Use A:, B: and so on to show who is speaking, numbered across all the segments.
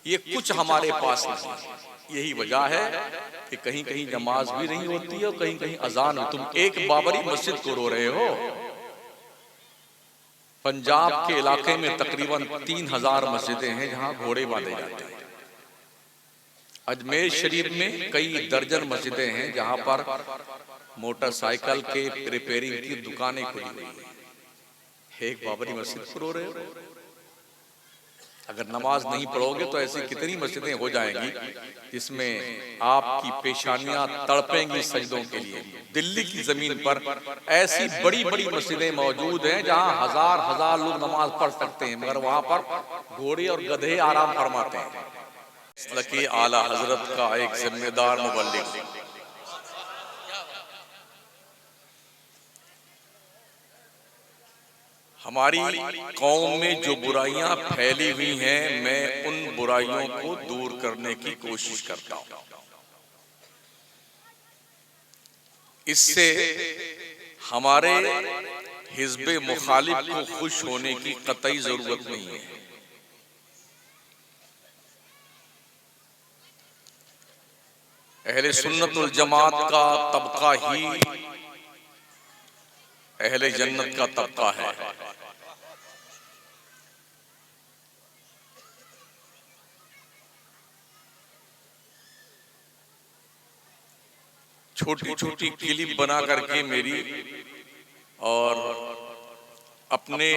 A: ये कुछ हमारे पास नहीं। यही वजह है कि कहीं कहीं नमाज भी नहीं होती है और कहीं कहीं अजान भी। तुम एक बाबरी मस्जिद को रो रहे हो। पंजाब के इलाके में तकरीबन 3000 मस्जिदें हैं जहां घोड़े बांधे जाते हैं। अजमेर शरीफ में कई दर्जन मस्जिदें हैं जहां पर मोटरसाइकिल के रिपेयरिंग की दुकानें खुली हुई हैं। एक बाबरी मस्जिद को रो रहे हो। अगर नमाज नहीं पढ़ोगे तो ऐसी कितनी मस्जिदें हो जाएंगी जिसमें आपकी पेशानियां तड़पेंगी सजदों के लिए। दिल्ली की जमीन पर ऐसी बड़ी बड़ी मस्जिदें मौजूद हैं जहां हजार हजार लोग नमाज पढ़ सकते हैं, मगर वहां पर घोड़े और गधे आराम फरमाते हैं। इसलिए आला हजरत का एक जिम्मेदार मुबल्लिग हमारी कौम में जो बुराइयां फैली हुई हैं, मैं उन बुराइयों को दूर करने की कोशिश करता हूं। इससे हमारे हिज़्बे मुखालिफ को खुश होने की कतई जरूरत नहीं है। अहले सुन्नत वल जमात का तबका ही अहले जन्नत का तबका है। छोटी छोटी क्लिप बना करके मेरी और अपने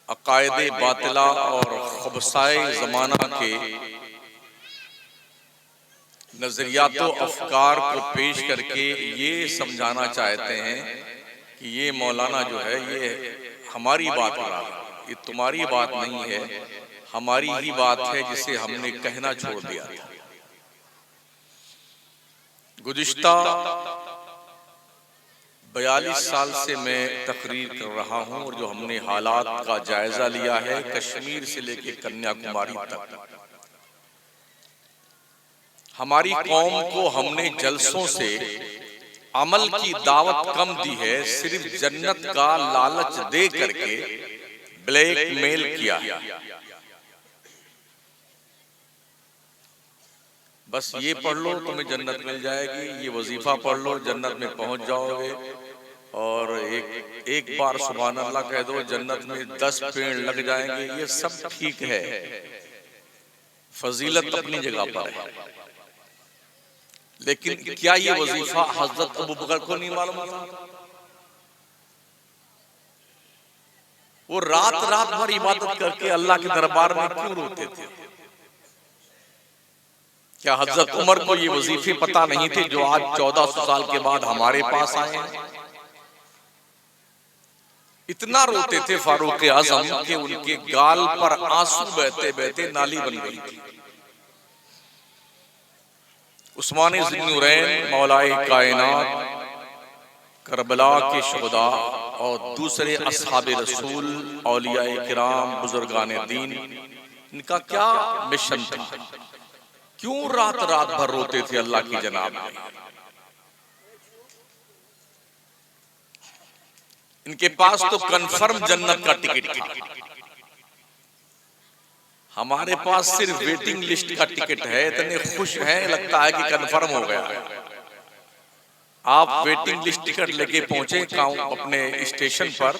A: अकायदे बातिला और खबसाए जमाना के नजरियात अफकार को पेश करके ये समझाना चाहते हैं कि ये मौलाना जो है ये हमारी बात हो रहा है, ये तुम्हारी बात नहीं है, हमारी ही बात है जिसे हमने कहना छोड़ दिया था। गुज़िश्ता 42 साल से मैं तकरीर कर रहा हूं और जो हमने हालात का जायजा लिया है कश्मीर से लेकर कन्याकुमारी तक, हमारी कौम को हमने जलसों से अमल की दावत कम दी है, सिर्फ जन्नत का लालच दे करके ब्लैकमेल किया है। बस ये पढ़ लो तुम्हें जन्नत मिल जाएगी, ये वजीफा पढ़ लो जन्नत में पहुंच जाओगे, और एक बार सुभान अल्लाह कह दो जन्नत में 10 पेड़ लग जाएंगे। ये सब ठीक है, फजीलत अपनी जगह पर है, लेकिन क्या ये वजीफा हजरत अबू बकर को नहीं मालूम था? वो रात रात भर इबादत करके अल्लाह के दरबार में क्यों रोते थे? क्या हजरत उमर को ये वजीफे पता नहीं थे जो आज 1400 साल के बाद हमारे पास आए हैं? इतना रोते थे फारूक आजम कि उनके गाल पर आंसू बहते बहते नाली बन गई थी। उस्मान ज़ुन्नूरैन मौलाए कायनात, करबला के शुहदा और दूसरे असहाबे रसूल, औलियाए किराम, बुजुर्गाने दीन, इनका क्या मिशन था? क्यों रात रात भर रोते थे अल्लाह की जनाब में? इनके पास तो कन्फर्म जन्नत का टिकट था, हमारे पास सिर्फ वेटिंग लिस्ट का टिकट है। इतने खुश हैं लगता है कि कन्फर्म हो गया। आप वेटिंग लिस्ट टिकट लेके पहुंचे अपने स्टेशन पर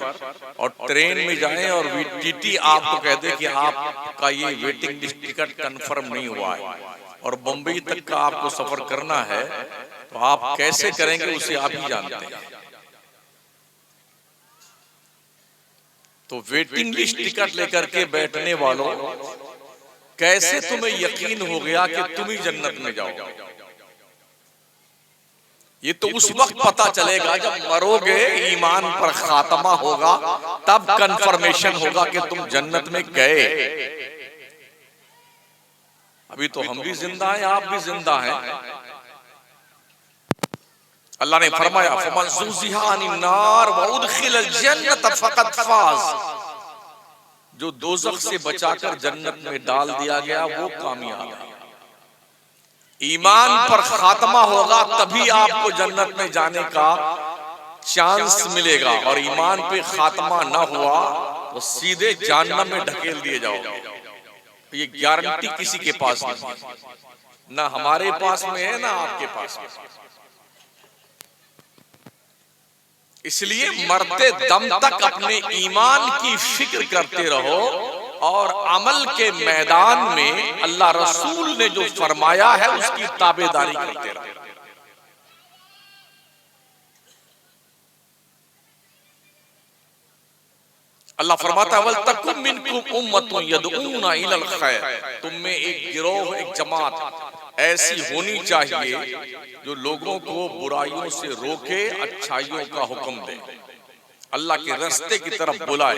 A: और ट्रेन में जाएं और टीटी आपको कह दे कि आपका ये वेटिंग लिस्ट टिकट कन्फर्म नहीं हुआ है और बंबई तक का आपको सफर करना है, तो आप कैसे करेंगे उसे आप ही जानते हैं। तो वेटिंग लिस्ट टिकट लेकर के बैठने वालों, कैसे तुम्हें यकीन हो गया कि तुम ही जन्नत में जाओगे? ये तो उस वक्त पता चलेगा जब मरोगे, ईमान पर खात्मा होगा, तब कंफर्मेशन होगा कि तुम जन्नत में गए। अभी तो हम भी जिंदा हैं, आप भी जिंदा हैं। अल्लाह ने फरमाया फमन ज़ुज़िहा अनिन नार व उदखिलल जन्नत फ़क़द फ़ाज़, जो दोज़ख से बचाकर जन्नत में डाल दिया गया वो कामयाब है। ईमान पर खात्मा होगा तभी आपको जन्नत में जाने का चांस मिलेगा, और ईमान पे खात्मा ना हुआ तो सीधे जहन्नम में ढकेल दिए जाओगे। ये गारंटी किसी के पास नहीं, ना हमारे पास में है ना आपके पास में। इसलिए मरते दम तक अपने ईमान की फिक्र करते रहो और अमल के मैदान में अल्लाह रसूल ने जो फरमाया है उसकी ताबेदारी करते रहो। अल्लाह फरमाता है वल तकुम मिनकुम उम्मतुन यदऊना इलल खैर, तुम में एक गिरोह, एक जमात ऐसी होनी चाहिए जो लोगों को बुराइयों से रोके, अच्छाइयों का हुक्म दे, अल्लाह के रास्ते की तरफ बुलाए।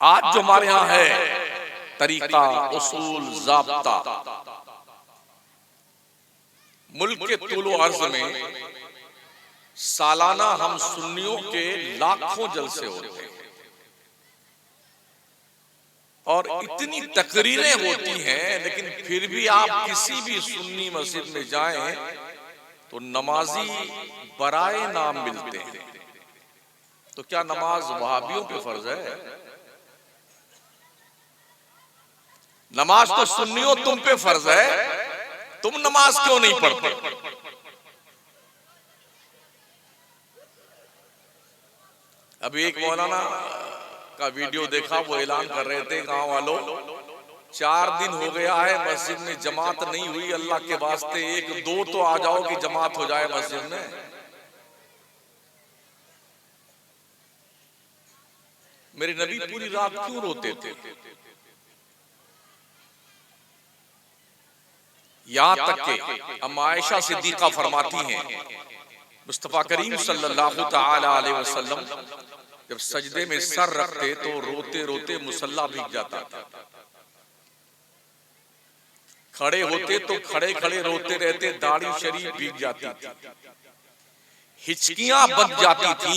A: आज जो हमारे यहाँ है तरीका, उसूल, ज़ाब्ता, मुल्क के तुलो अर्ज में सालाना हम सुन्नियों के लाखों जलसे होते हैं और इतनी तकरीरें होती हैं, लेकिन फिर भी आप किसी भी सुन्नी मस्जिद में जाएं तो नमाजी बराए नाम मिलते हैं। तो क्या नमाज वहाबियों पे फर्ज है? नमाज तो सुन्नियों तुम पे फर्ज है, तुम नमाज क्यों नहीं पढ़ते? अभी एक मौलाना का वीडियो देखा, वो ऐलान कर रहे थे गांव वालों 4 दिन हो गया है मस्जिद में जमात नहीं हुई, अल्लाह के वास्ते 1-2 तो आ जाओ कि जमात हो जाए मस्जिद में। मेरे नबी पूरी रात क्यों रोते थे? यहां तक के अम्मा आयशा सिद्दीका फरमाती हैं मुस्तफा करीम सल्लल्लाहु तआला अलैहि वसल्लम जब सजदे में सर रखते तो रोते रोते मुसल्ला भीग जाता था, खड़े होते तो खड़े खड़े रोते रहते, दाढ़ी शरीफ भीग जाती थी, हिचकियां बन जाती थी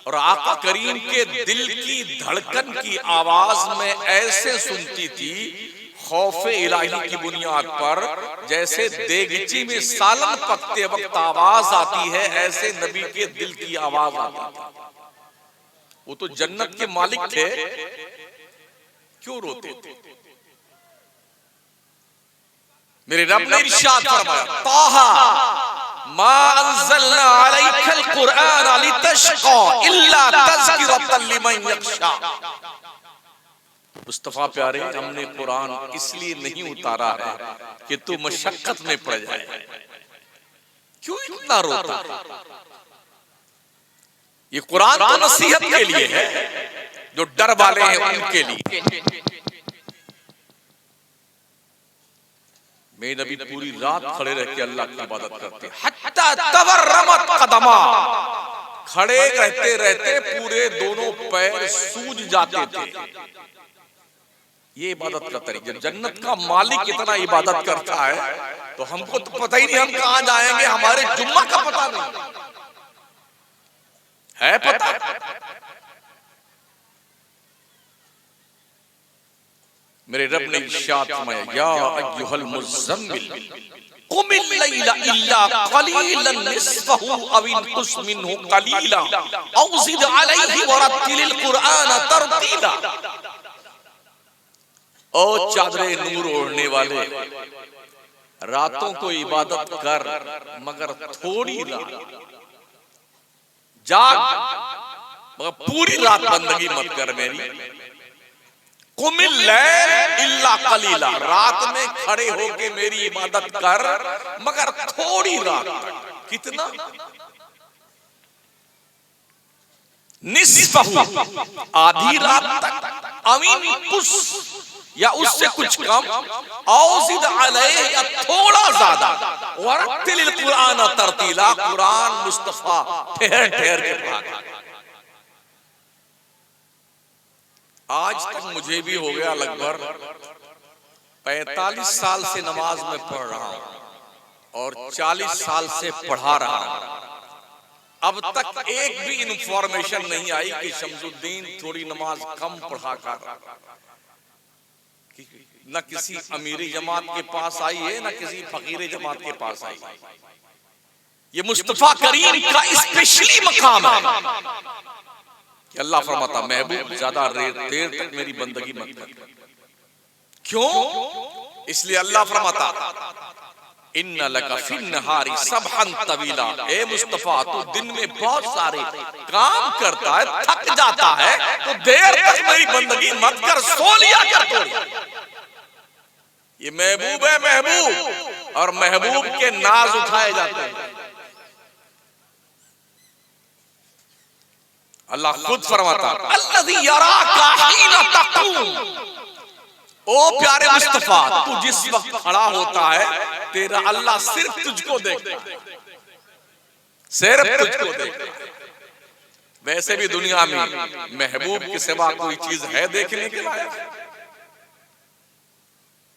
A: और आका करीम के दिल की धड़कन की आवाज में ऐसे सुनती थी खौफे इलाही की बुनियाद पर, जैसे देगची में सालन पकते वक्त आवाज आती है, ऐसे नबी के दिल की आवाज आती थी। वो तो जन्नत के मालिक थे, क्यों रोते थे? मेरे रब ने इरशाद फरमाया ताहा मा अंज़लना अलैकल कुरआन लितशक़ा इल्ला तज़किरतन लिमन यख़शा। मुस्तफा प्यारे, हमने कुरान इसलिए नहीं उतारा है कि तू मशक्कत में पड़ जाए। क्यों इतना रोता? ये कुरान तो नसीहत के लिए है, जो डर वाले हैं उनके लिए। मेरे नबी पूरी रात खड़े रह के अल्लाह की इबादत करते, हत्ता तवर्रमत कदमा, खड़े रहते रहते पूरे दोनों पैर सूज जाते थे। ये इबादत का तरीका। जब जन्नत का मालिक इतना इबादत करता है तो हमको तो पता ही नहीं हम कहां जाएंगे, हमारे जुम्मा का पता नहीं है। पता मेरे रब ने इरशाद फरमाया या अय्युहल मुज़्ज़म्मिल कुमिल लैला इल्ला क़लीलन निस्फ़हु अव इंक़ुस मिन्हु क़लीला औ ज़िद अलैहि वरत्तिलिल क़ुरआन तरतीला। ओ चादरे नूर ओढ़ने वाले, रातों को इबादत कर मगर थोड़ी रात जाग, मगर पूरी रात बंदगी मत कर मेरी। कुमिल लैल इल्ला कलीला, रात में खड़े होके मेरी इबादत कर मगर थोड़ी रात तक। कितना? निस्फ़हु, आधी रात तक, अमीन कुछ या उससे कुछ कम, औज़िद अलैहि या थोड़ा ज्यादा, वरत्तिलिल कुरआन तरतीला, कुरान मुस्तफा ठहर ठहर के पढ़ा। आज तक मुझे भी हो गया लगभग 45 साल से नमाज में पढ़ रहा हूं और 40 साल से पढ़ा रहा हूं। अब तक एक भी इंफॉर्मेशन नहीं आई कि शमसुद्दीन थोड़ी नमाज कम पढ़ा कर, न किसी अमीरी जमात के पास आई है न किसी फकीर जमात के पास आई। ये मुस्तफा करीम का स्पेशली मकाम है। कि अल्लाह फरमाता महबूब ज्यादा देर तक मेरी बंदगी मत कर। क्यों? इसलिए अल्लाह फरमाता इन्ना लका फिन्नहारी सबहन तवीला, ए मुस्तफा तू दिन में बहुत सारे काम करता है, थक जाता है, तो देर तक मेरी बंदगी मत कर, सो लिया कर थोड़ी। ये महबूब है महबूब, और महबूब के नाज उठाए जाते हैं। अल्लाह खुद फरमाता अल्लज़ी यराका हीना तक़ूम, ओ प्यारे मुस्तफा तू जिस वक्त खड़ा होता है तेरा अल्लाह सिर्फ तुझको देखता है, सिर्फ तुझको देखता है। वैसे भी दुनिया में महबूब के सिवा कोई चीज है देखने के लायक?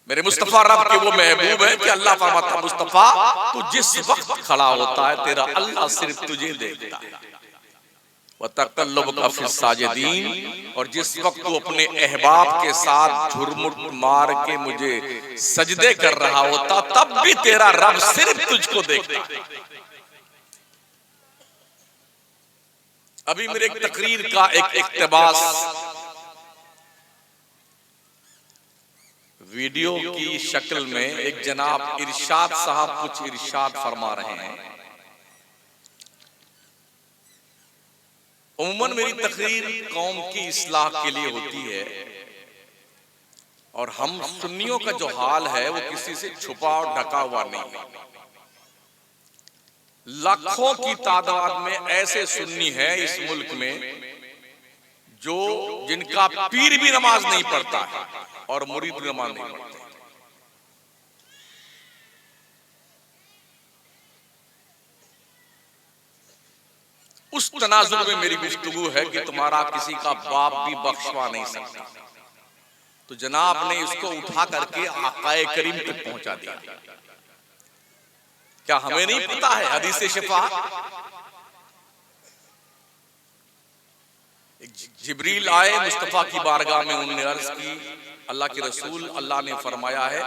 A: मेरे मुस्तफा रब के वो महबूब है कि अल्लाह फरमाता मुस्तफा तू जिस वक्त खड़ा होता है तेरा अल्लाह सिर्फ तुझे देखता है। वतक़ल्लुबका फ़िस्साजिदीन, और जिस वक्त तू अपने अहबाब के साथ झुरमुट मार के मुझे सजदे कर रहा होता तब भी तेरा रब सिर्फ तुझको देखता। अभी मेरे एक तकरीर का एक इक़्तिबास वीडियो की शक्ल में एक जनाब इरशाद साहब कुछ इरशाद फरमा रहे हैं। उम्मन मेरी तकरीर कौम की इस्लाह के लिए होती है, और हम सुन्नियों का जो हाल है वो किसी से छुपा और ढका हुआ नहीं है। लाखों की तादाद में ऐसे सुन्नी है इस मुल्क में जो जिनका पीर भी नमाज नहीं पढ़ता है और मुरीद भी नमाज नहीं पढ़ते। उस तनाजुर में मेरी गुफ्तगू है कि तुम्हारा किसी का बाप भी बख्शवा नहीं सकता, तो जनाब ने इसको उठा करके आकाए करीम तक पहुंचा दिया। क्या हमें नहीं पता है हदीस शिफा? जिब्रील आए मुस्तफा की बारगाह में, उन्होंने अर्ज की अल्लाह के रसूल अल्लाह ने फरमाया है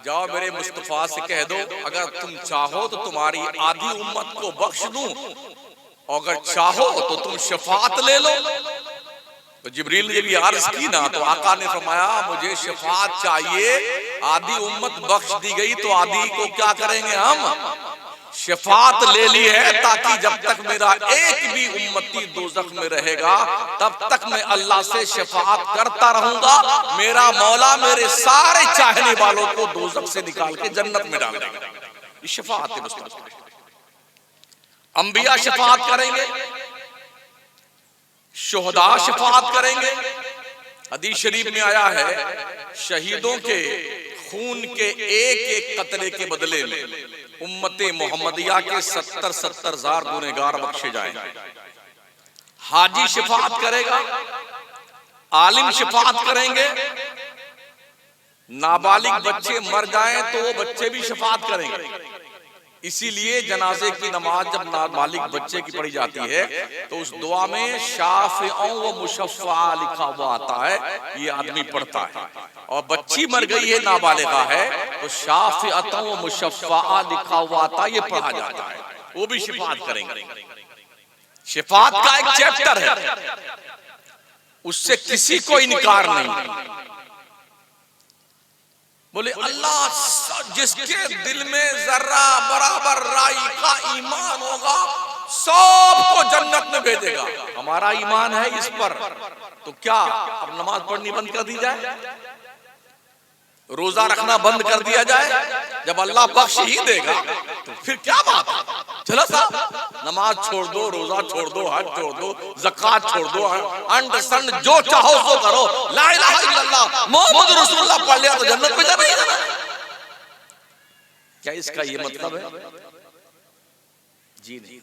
A: जाओ मेरे मुस्तफा से कह दो अगर तुम चाहो तो तुम्हारी आधी उम्मत को बख्श दूं, और अगर चाहो तो तुम शफात ले लो। तो जिब्रील ने भी अर्ज की ना, तो आका ने फरमाया मुझे शफात चाहिए, आधी उम्मत बख्श दी गई तो आधी को क्या करेंगे हम? शफात ले ली है, ताकि जब तक मेरा एक भी उम्मती दोज़ख में रहेगा तब तक मैं अल्लाह से शफात करता रहूंगा। मेरा मौला मेरे सारे चाहने वालों को दोज़ख से निकाल के जन्नत में डाल देगा। ये शफात है मुस्तफा। अंबिया शफात करेंगे, शुहदा शफात करेंगे। हदीस शरीफ में आया है शहीदों के खून के एक एक कतरे के बदले में उम्मते मोहम्मदिया के 70,000 गुनहगार बख्शे जाएं। हाजी शफात करेगा, आलिम शफात करेंगे, नाबालिग बच्चे मर जाएं तो वो बच्चे भी शफात करेंगे। इसीलिए जनाजे की नमाज जब नाबालिग बच्चे की पढ़ी जाती है तो उस दुआ में शाफ़िअ व मुशफ़्फ़ा लिखा हुआ आता है, ये आदमी पढ़ता है। और बच्ची मर गई है, नाबालिगा है, तो शाफ़िअतुन व मुशफ़्फ़ा लिखा हुआ आता है, ये पढ़ा जाता है, वो भी शिफात करेंगे। शिफात का एक चैप्टर है, उससे किसी को इनकार नहीं। बोले अल्लाह जिसके दिल में जर्रा बराबर राई का ईमान होगा सबको जन्नत में भेजेगा। हमारा ईमान है इस पर, तो क्या अब नमाज पढ़नी बंद कर दी जाए, रोजा रखना बंद कर दिया जाए? जब अल्लाह बख्श ही देगा तो फिर क्या बात है? चलो साहब नमाज छोड़ दो, रोजा छोड़ दो, हज छोड़ दो, ज़कात छोड़ दो, अंड संड जो चाहो सो करो, ला इलाहा इल्लल्लाह मोहम्मद रसूलुल्लाह पढ़ लिया तो जन्नत में जाना ही जाना। क्या इसका ये मतलब है? जी नहीं।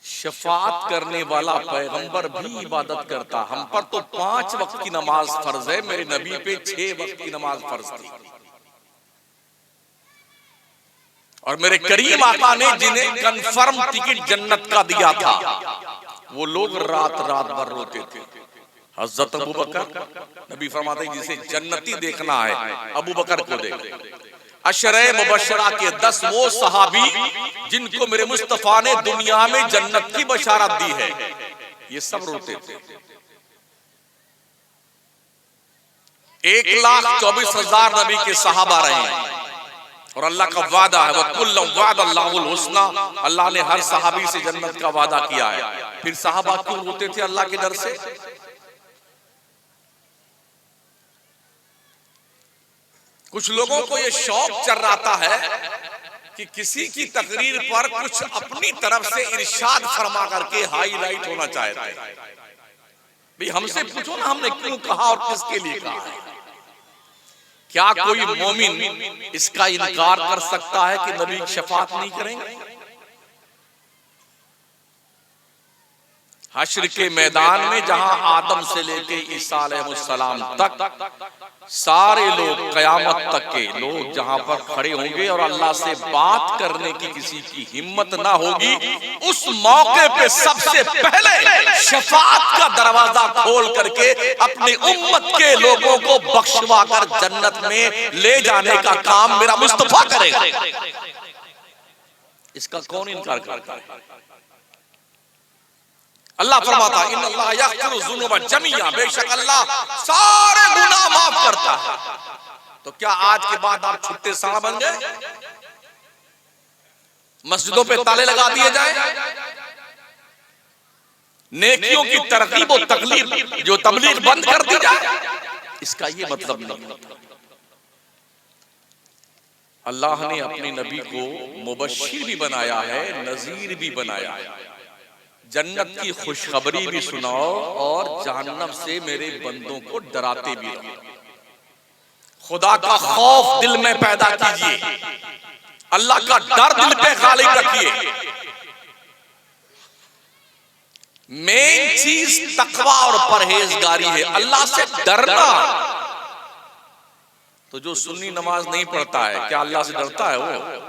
A: शफात करने वाला पैगंबर भी इबादत करता। हम पर तो 5 वक्त की नमाज फर्ज है, मेरे नबी पे 6 वक्त की नमाज फर्ज थी। और मेरे करीम आका ने जिन्हें कंफर्म टिकट जन्नत का दिया था वो लोग रात रात भर रोते थे। हज़रत अबू बकर, नबी फरमाते जिसे जन्नती देखना है अबू बकर को देखो। अशरे मुबशरा के 10 वो सहाबी जिनको मेरे मुस्तफा ने दुनिया में जन्नत की बशारत दी है, ये सब रोते थे। 1,24,000 नबी के सहाबा रहे हैं और अल्लाह का वादा है, वकुल्लम वादल्लाहुल हुस्ना, अल्लाह ने हर सहाबी से जन्नत का वादा किया है। फिर सहाबा क्यों रोते थे अल्लाह के डर से? कुछ लोगों को यह शौक चल रहा है कि किसी की तकरीर पर कुछ अपनी तरफ से इरशाद फरमा करके हाईलाइट होना चाहते हैं। भाई हमसे पूछो ना, हमने क्यों कहा और किसके लिए कहा है? क्या कोई मोमिन इसका इनकार कर सकता है कि नबी शफाअत नहीं करेंगे? हश्र के मैदान में जहां आदम से लेके ईसा अलैहिस्सलाम तक सारे लोग, कयामत तक के लोग जहां पर खड़े होंगे और अल्लाह से बात करने की किसी की हिम्मत ना होगी, उस मौके पे सबसे पहले शफाअत का दरवाजा खोल करके अपने उम्मत के लोगों को बख्शवा कर जन्नत में ले जाने का काम मेरा मुस्तफा करेगा। इसका कौन इनकार करता है? अल्लाह फरमाता है इन्नल्लाह यग़फ़िरु ज़ुनूबा जमीआ, बेशक अल्लाह सारे गुनाह माफ करता है। तो क्या आज के बाद आप छुट्टे सांड बन गए? मस्जिदों पे ताले लगा दिए जाए, नेकियों की तरगीब और तकलीफ जो तबलीग बंद कर दी जाए? इसका ये मतलब नहीं। अल्लाह ने अपने नबी को मुबश्शिर भी बनाया है, नज़ीर भी बनाया है। जन्नत की खुशखबरी भी सुनाओ और जहन्नम से मेरे बंदों को डराते भी रहो। खुदा का खौफ दिल में पैदा कीजिए, अल्लाह का डर दिल पे गालिब रखिए। मेन चीज तकवा और परहेजगारी है, अल्लाह से डरना। तो जो सुन्नी नमाज नहीं पढ़ता है, क्या अल्लाह से डरता है वो?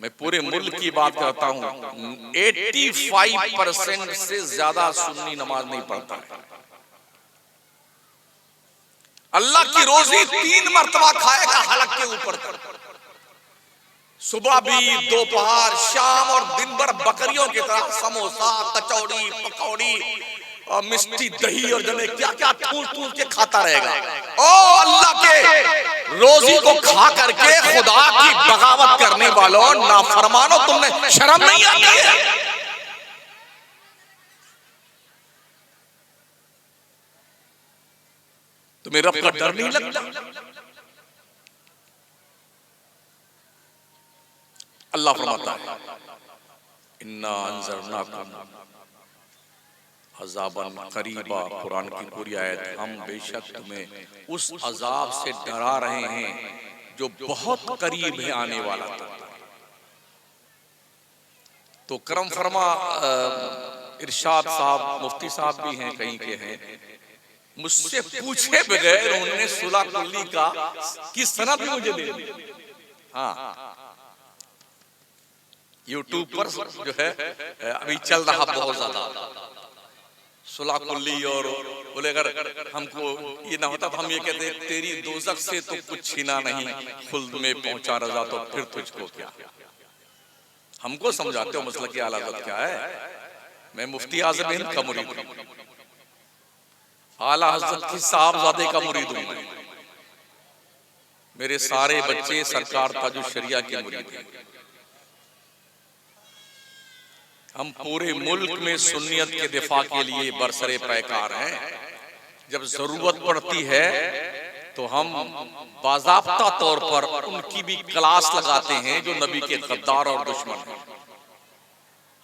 A: मैं पूरे मुल्क की बात करता हूं, 85% से ज्यादा सुन्नी नमाज नहीं पढ़ता है। अल्लाह की रोजी 3 मरतबा खाएगा हलक के ऊपर, सुबह भी, दोपहर, शाम और दिन भर बकरियों की तरह समोसा, कचौड़ी, पकौड़ी और मिष्टी, दही और जने क्या क्या ठूस के खाता रहेगा। ओ अल्लाह के रोजी को खा करके खुदा की बगावत करने वालों, नाफरमानो, तुमने शर्म नहीं आती है? तुम्हें रब का डर नहीं लगता? अल्लाह फरमाता है इन्ना अंज़रनाकुम अज़ाबन करीबा, कुरान की पूरी आयत, हम बेशक तुम्हें उस अजाब से डरा रहे हैं जो बहुत करीब है आने वाला था। तो करम फरमा इरशाद साहब, मुफ्ती साहब भी हैं, कहीं के हैं, मुझसे पूछे बगैर उन्होंने सुलह कुल्ली का की सनद भी मुझे दे दी। हाँ, यूट्यूब पर जो है अभी चल रहा बहुत ज्यादा सुलह कुल्ली, और बोले अगर हमको ये ना होता तो हम ये कहते तेरी दोज़ख से तो कुछ छीना नहीं, खुल्द में पहुंचा रज़ा तो फिर तुझको क्या। हमको समझाते हो मसला की आला हज़रत क्या है? मैं मुफ्ती आज़म हिंद का मुरीद हूं, आला हज़रत की साहबजादे का मुरीद हूं मैं। मेरे सारे बच्चे सरकार ताजुल शरिया के मुरीद हैं। हम पूरे मुल्क में सुन्नियत के दिफा के लिए बरसरे पैकार हैं। जब जरूरत पड़ती है तो हम बाज़ाब्ता तौर पर उनकी भी क्लास लगाते हैं जो नबी के गद्दार और दुश्मन हैं।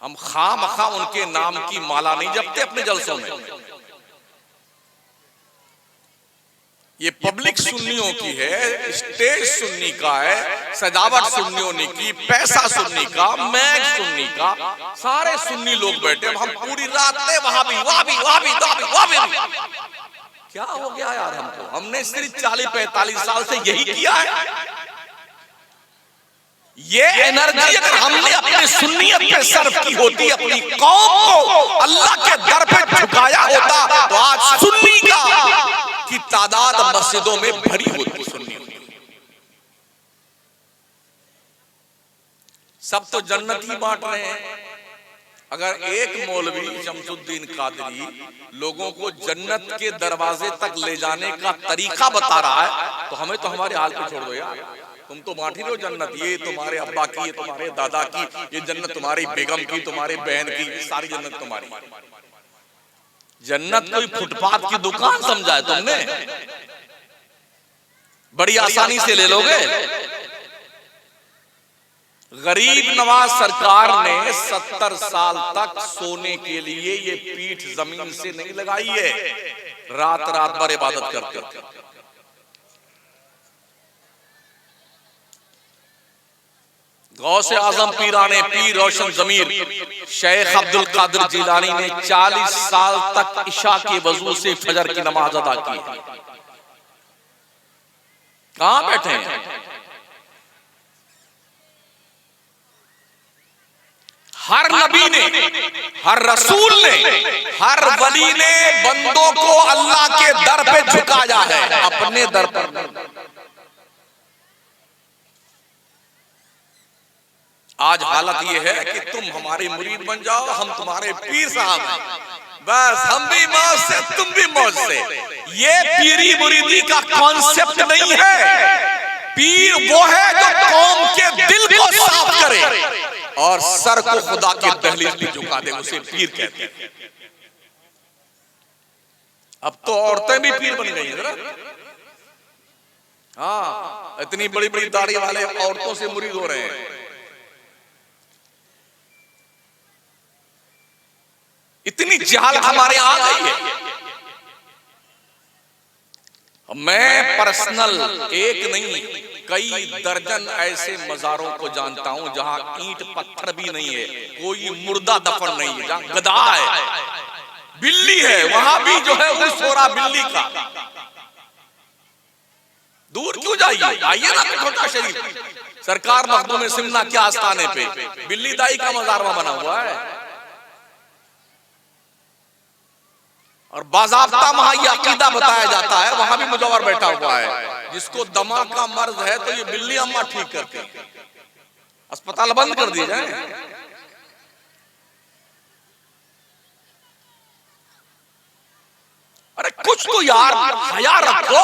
A: हम खामखा उनके नाम की माला नहीं जपते अपने जलसों में। ये पब्लिक सुन्नियों की है, स्टेज सुन्नी का है, सजावट सुन्नियों ने की, पैसा सुन्नी का, मैग सुन्नी का, सारे सुन्नी लोग बैठे। हम पूरी रात वहां भी क्या हो गया यार हमको? हमने सिर्फ 40-45 साल से यही किया है। ये एनर्जी अगर हमने अपने सुन्नियत पे सर्व की होती, अपनी कौम को अल्लाह के दर पे झुकाया होता, तो आज सुन्नी का की तादाद मस्जिदों में भरी होती। सुन्नी सब तो जन्नत ही बांट रहे हैं। अगर एक मौलवी शमसुद्दीन कादरी लोगों को जन्नत के दरवाजे तक ले जाने का तरीका बता रहा है तो हमें तो हमारे हाल पे छोड़ दो यार। तुम तो बांट ही रहे हो जन्नत, ये तुम्हारे अब्बा की, ये तुम्हारे दादा की, ये जन्नत तुम्हारी बेगम की, तुम्हारे बहन की, सारी जन्नत तुम्हारी। जन्नत कोई फुटपाथ की दुकान समझा है तुमने? बड़ी आसानी से ले लोगे। गरीब नवाज सरकार ने 70 साल तक सोने के लिए ये पीठ जमीन से नहीं लगाई है, रात रात भर इबादत करते थे। गौसे आजम पीराने पीर रोशन जमीर शेख अब्दुल कादिर जिलानी ने 40 साल तक इशा के वजू से फजर की नमाज अदा की। कहां बैठे हैं? हर नबी ने, हर रसूल ने, हर वली ने बंदों को अल्लाह के दर पे झुकाया है, अपने दर पर। आज हालत ये है कि तुम हमारे मुरीद बन जाओ, हम तुम्हारे पीर साहब हैं, बस हम भी मौज से तुम भी मौज से। ये पीरी मुरीदी का कॉन्सेप्ट नहीं है। पीर वो है जो कौम के दिल को साफ करे और सर को खुदा के दहलीज पे झुका दे, उसे पीर कहते हैं। अब तो औरतें भी पीर बन गई हैं। हाँ, इतनी बड़ी बड़ी दाढ़ी वाले औरतों से मुरीद हो रहे हैं। इतनी जहालत हमारे यहां आ गई है। मैं पर्सनल एक नहीं कई दर्जन ऐसे मजारों को जानता हूं जहां ईंट पत्थर भी नहीं है, कोई मुर्दा दफन नहीं है, जहां गधा है, बिल्ली है, वहां भी जो है उर्स हो रहा बिल्ली का। दूर क्यों जाइए, आइए ना छोटा शरीफ सरकार मखदूम सिमना के आस्थाने पे बिल्ली दाई का मजार वहां बना हुआ है। और बाज़ाब्ता वहां ये अकीदा बताया जाता है, वहां भी मुजव्वर बैठा हुआ है, जिसको दमा का मर्ज है तो ये बिल्ली अम्मा ठीक करती है, अस्पताल बंद कर दिए जाए। अरे कुछ तो यार हया रखो।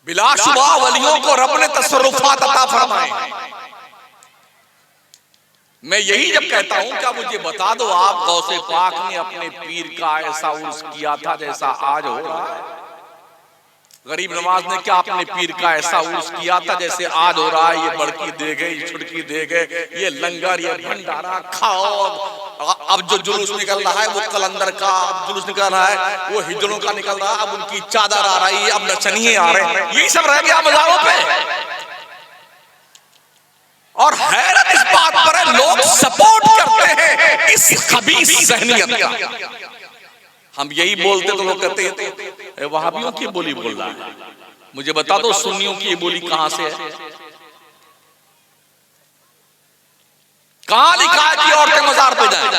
A: बिलाशुबा वलियों को रब ने तसर्रुफात अता फरमाए। मैं यही जब कहता हूं क्या मुझे बता दो आप, गौसे पाक ने अपने पीर का ऐसा उर्स किया था जैसा आज हो रहा है? गरीब नवाज ने क्या अपने पीर का ऐसा उर्स किया था जैसे आज हो रहा है? ये बड़की दे गए, छुटकी दे गए, ये लंगर, ये भंडारा खाओ। अब जो जुलूस निकल रहा है वो कलंदर का जुलूस निकल रहा है, वो हिजड़ों का निकल रहा है, अब उनकी चादर आ रही है, अब नचनिए आ रहे हैं, यही सब रह गया मज़ारों पे। और हैरत इस बात पर है लोग सपोर्ट करते हैं इस खबीस ज़हनियत का। हम यही बोलते तो लोग कहते हैं वहाबियों की बोली बोल रहा है। मुझे बता दो सुन्नियों की ये बोली कहां से है? कहां लिखा है कि औरतें मजार पे जाएं?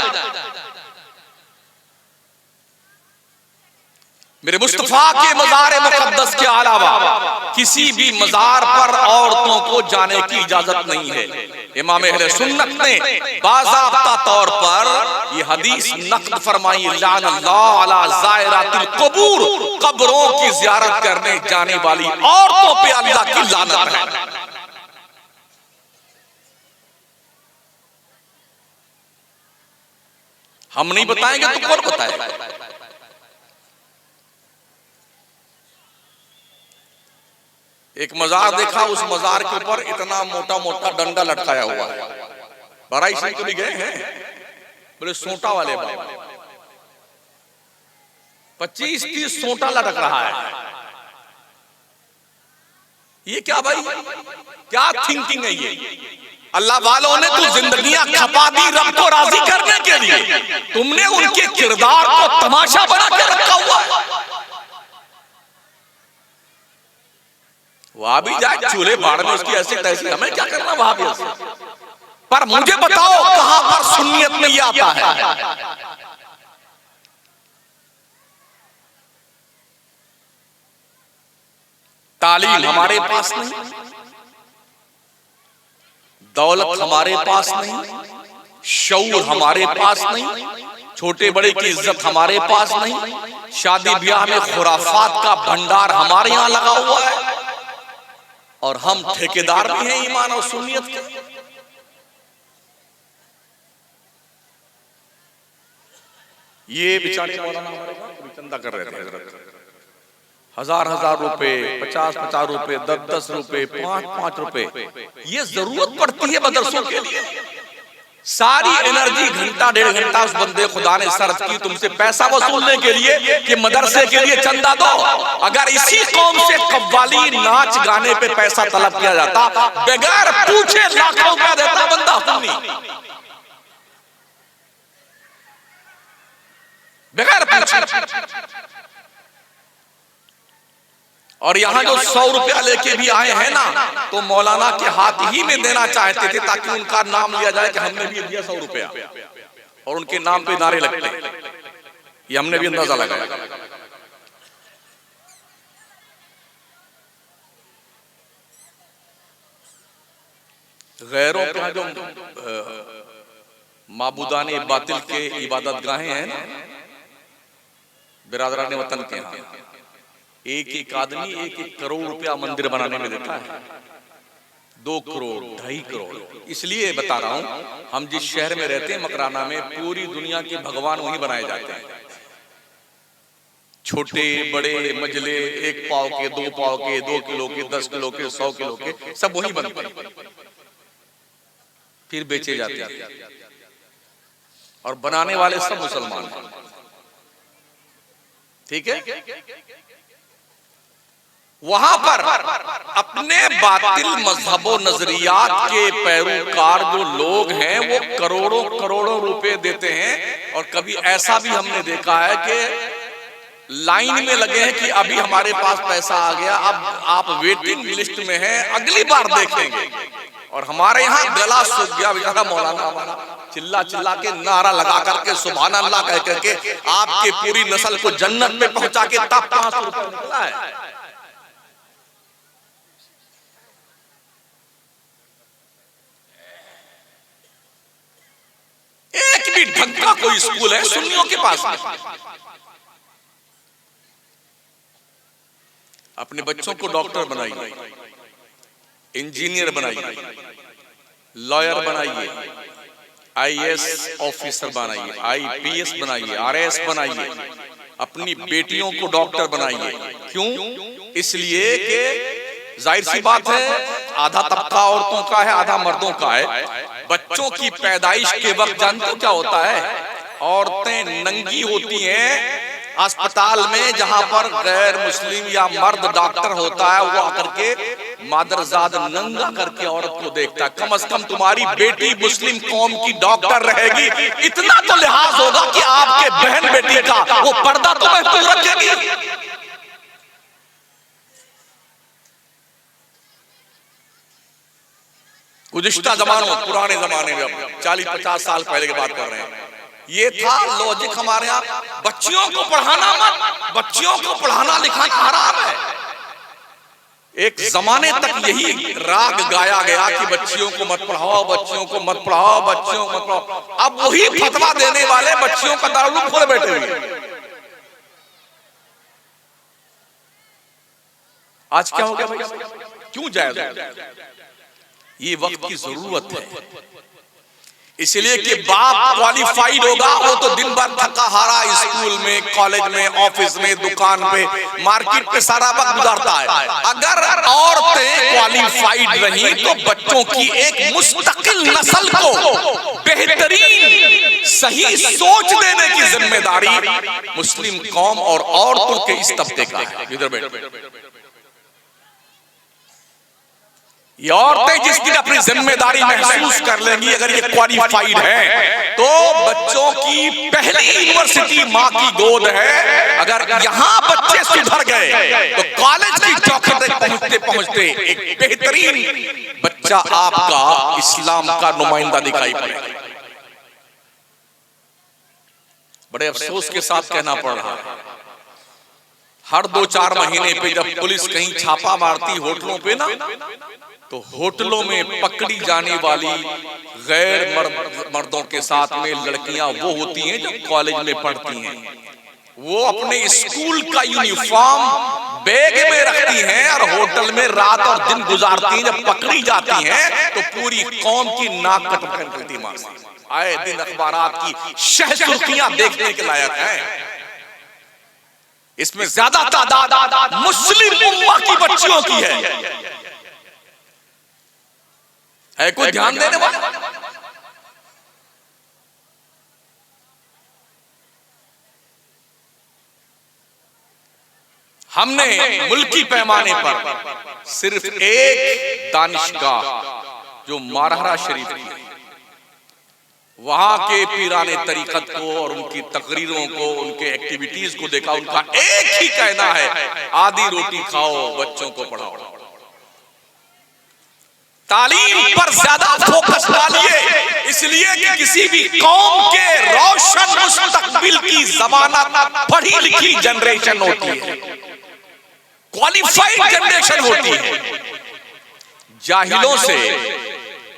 A: मेरे मुस्तफा के मज़ार मुक़द्दस के अलावा किसी भी मज़ार पर औरतों को जाने की इजाजत नहीं है। इमाम अहले सुन्नत ने बाज़ाब्ता तौर पर यह हदीस नक़्द फरमाई, लानल्लाहु अला ज़ायरातिल क़ुबूर, कब्रों की ज़ियारत करने जाने वाली औरतों पे अल्लाह की लानत है। हम नहीं बताएंगे तो कौन बताएगा? एक मजार देखा, उस मजार के ऊपर इतना मोटा मोटा डंडा लटकाया हुआ है। बड़ा इसी को भी गए हैं, बोले सोटा वाले बाबा, 25-30 सोटा लटक रहा है। ये क्या भाई, क्या थिंकिंग है ये? अल्लाह वालों ने तो जिंदगियां खपा दी रब को राजी करने के लिए, तुमने उनके किरदार को तमाशा बना के रखा हुआ। वहां भी जाए चूल्हे बाढ़ में उसकी ऐसी तैसी, हमें क्या करना वहां भी ऐसे। पर मुझे बताओ कहां पर सुन्नियत में ये आता है? तालीम हमारे पास नहीं, दौलत हमारे पास नहीं, शऊर हमारे पास नहीं, छोटे बड़े की इज्जत हमारे पास नहीं, शादी ब्याह में खुराफात का भंडार हमारे यहाँ लगा हुआ है, और हम ठेकेदार भी हैं ईमान और सुन्नियत के। ये बेचारे मौलाना चंदा कर रहे थे, हजार हजार रुपए, 50-50 रुपए, 10-10 रुपए, 5-5 रुपए। ये जरूरत पड़ती है मदरसों के लिए। सारी एनर्जी घंटा 1.5 घंटा उस बंदे खुदा ने सर्च की तुमसे पैसा वसूलने के लिए कि मदरसे के लिए चंदा दो। अगर इसी कौम से कव्वाली नाच गाने पे पैसा तलब किया जाता, बगैर पूछे लाखों रुपया देता बंदा सुन्नी, बगैर पूछे। और यहाँ जो 100 रुपया लेके भी आए हैं ना, तो मौलाना के हाथ ही में देना चाहते थे ताकि उनका नाम लिया जाए कि हमने भी दिया 100 रुपया, और उनके नाम पे नारे लगते। ये हमने भी अंदाजा लगाया। गैरों का जो माबूदाने बातिल के इबादत गाहें हैं ना, बिरादरान वतन के यहाँ एक एक आदमी 1-1 करोड़ रुपया मंदिर बनाने में देता है, 2 करोड़ 2.5 करोड़। इसलिए बता रहा हूं, हम जिस शहर में रहते हैं मकराना में, पूरी दुनिया के भगवान वहीं बनाए जाते हैं। छोटे बड़े मजले, 1 पाव के, 2 पाव के, 2 किलो के, 10 किलो के, 100 किलो के, सब वहीं बनते हैं, फिर बेचे जाते हैं। और बनाने वाले सब मुसलमान हैं, ठीक है। वहां पर अपने बातिल मजहबो नजरियात के पैरोकार जो लोग हैं वो करोड़ों करोड़ों रुपए देते हैं। और कभी ऐसा भी हमने देखा है कि लाइन में लगे हैं कि अभी हमारे पास पैसा आ गया, अब आप वेटिंग लिस्ट में हैं, अगली बार देखेंगे। और हमारे यहाँ गला सूख गया बेचारा मौलाना हमारा, चिल्ला चिल्ला के नारा लगा करके सुभान अल्लाह कह करके आपके पूरी नस्ल को जन्नत में पहुंचा के तब 500 रुपए निकला है। एक भी ढंग का कोई स्कूल है सुन्नियों के पास में। अपने बच्चों को डॉक्टर बनाइए, इंजीनियर बनाइए, लॉयर बनाइए, आईएएस ऑफिसर बनाइए, आईपीएस बनाइए, आरएएस बनाइए, अपनी बेटियों को डॉक्टर बनाइए। क्यों? इसलिए कि जाहिर सी बात है आधा तबका औरतों का है, आधा मर्दों का है। बच्चों की पैदाइश के वक्त जानते हो क्या होता है? औरतें नंगी होती हैं अस्पताल में, जहां पर गैर मुस्लिम या मर्द डॉक्टर होता है, वो आकर के मादरजाद नंगा करके औरत को देखता है। कम से कम तुम्हारी बेटी मुस्लिम कौम की डॉक्टर रहेगी, इतना तो लिहाज होगा कि आपके बहन बेटी का वो पर्दा तो महफूज रखेगी। गुज़िश्ता जमानों, पुराने जमाने में, 40-50 साल पहले की बात कर रहे हैं, ये था लॉजिक हमारे यहाँ। बच्चियों को पढ़ाना मत, बच्चियों को पढ़ाना लिखाना हराम है। एक जमाने तक यही राग गाया गया कि बच्चियों को मत पढ़ाओ, बच्चियों को मत पढ़ाओ, बच्चियों को मत पढ़ाओ। अब वही फतवा देने वाले बच्चियों का दारुल खोले बैठे हुए। आज क्या हो गया भाई? क्यों जायज है? ये वक्त की जरूरत है। इसलिए कि बाप क्वालिफाइड होगा, वो तो दिन भर थका हारा स्कूल में, कॉलेज में, ऑफिस में, दुकान पे, मार्केट पे सारा वक्त गुजारता है। अगर औरतें क्वालिफाइड रही तो बच्चों की एक मुस्तकिल नस्ल को बेहतरीन सही सोच देने की जिम्मेदारी मुस्लिम कौम और औरतों के इस तबके का है। इधर बैठ, ये औरतें जिस दिन अपनी जिम्मेदारी महसूस कर लेंगी, अगर ये क्वालिफाइड है, तो बच्चों की पहली यूनिवर्सिटी माँ की गोद है। अगर यहाँ बच्चे सुधर गए तो कॉलेज की चौखट तक पहुंचते पहुंचते एक बेहतरीन बच्चा आपका इस्लाम का नुमाइंदा दिखाई पड़ेगा। बड़े अफसोस के साथ कहना पड़ रहा है, हर 2-4 महीने पे जब पुलिस कहीं छापा मारती होटलों पे ना, तो होटलों में पकड़ी जाने वाली गैर मर्दों के साथ में लड़कियां वो होती हैं जो कॉलेज में पढ़ती हैं। वो अपने स्कूल का यूनिफॉर्म बैग में रखती हैं और होटल में रात और दिन गुजारती हैं। जब पकड़ी जाती हैं तो पूरी कौम की नाक कटकर करती मारती। आए दिन अखबारात की शहसुर्खियां देखने के लायक हैं। इसमें ज्यादा तादाद मुस्लिम उम्मा की बच्चियों की है कोई ध्यान देने वाला? हमने मुल्की पैमाने पर सिर्फ एक दानिशगाह जो मारहरा शरीफ की, वहां के पीराने तरीकत को और उनकी तकरीरों को, उनके एक्टिविटीज को देखा। उनका एक ही कहना है, आधी रोटी खाओ, बच्चों को पढ़ाओ। तालीम पर ज्यादा फोकस डालिए, इसलिए कि किसी भी कौम के रोशन मुस्तकबिल की जमानत पढ़ी लिखी जनरेशन होती है, क्वालिफाइड जनरेशन होती है। जाहिलों से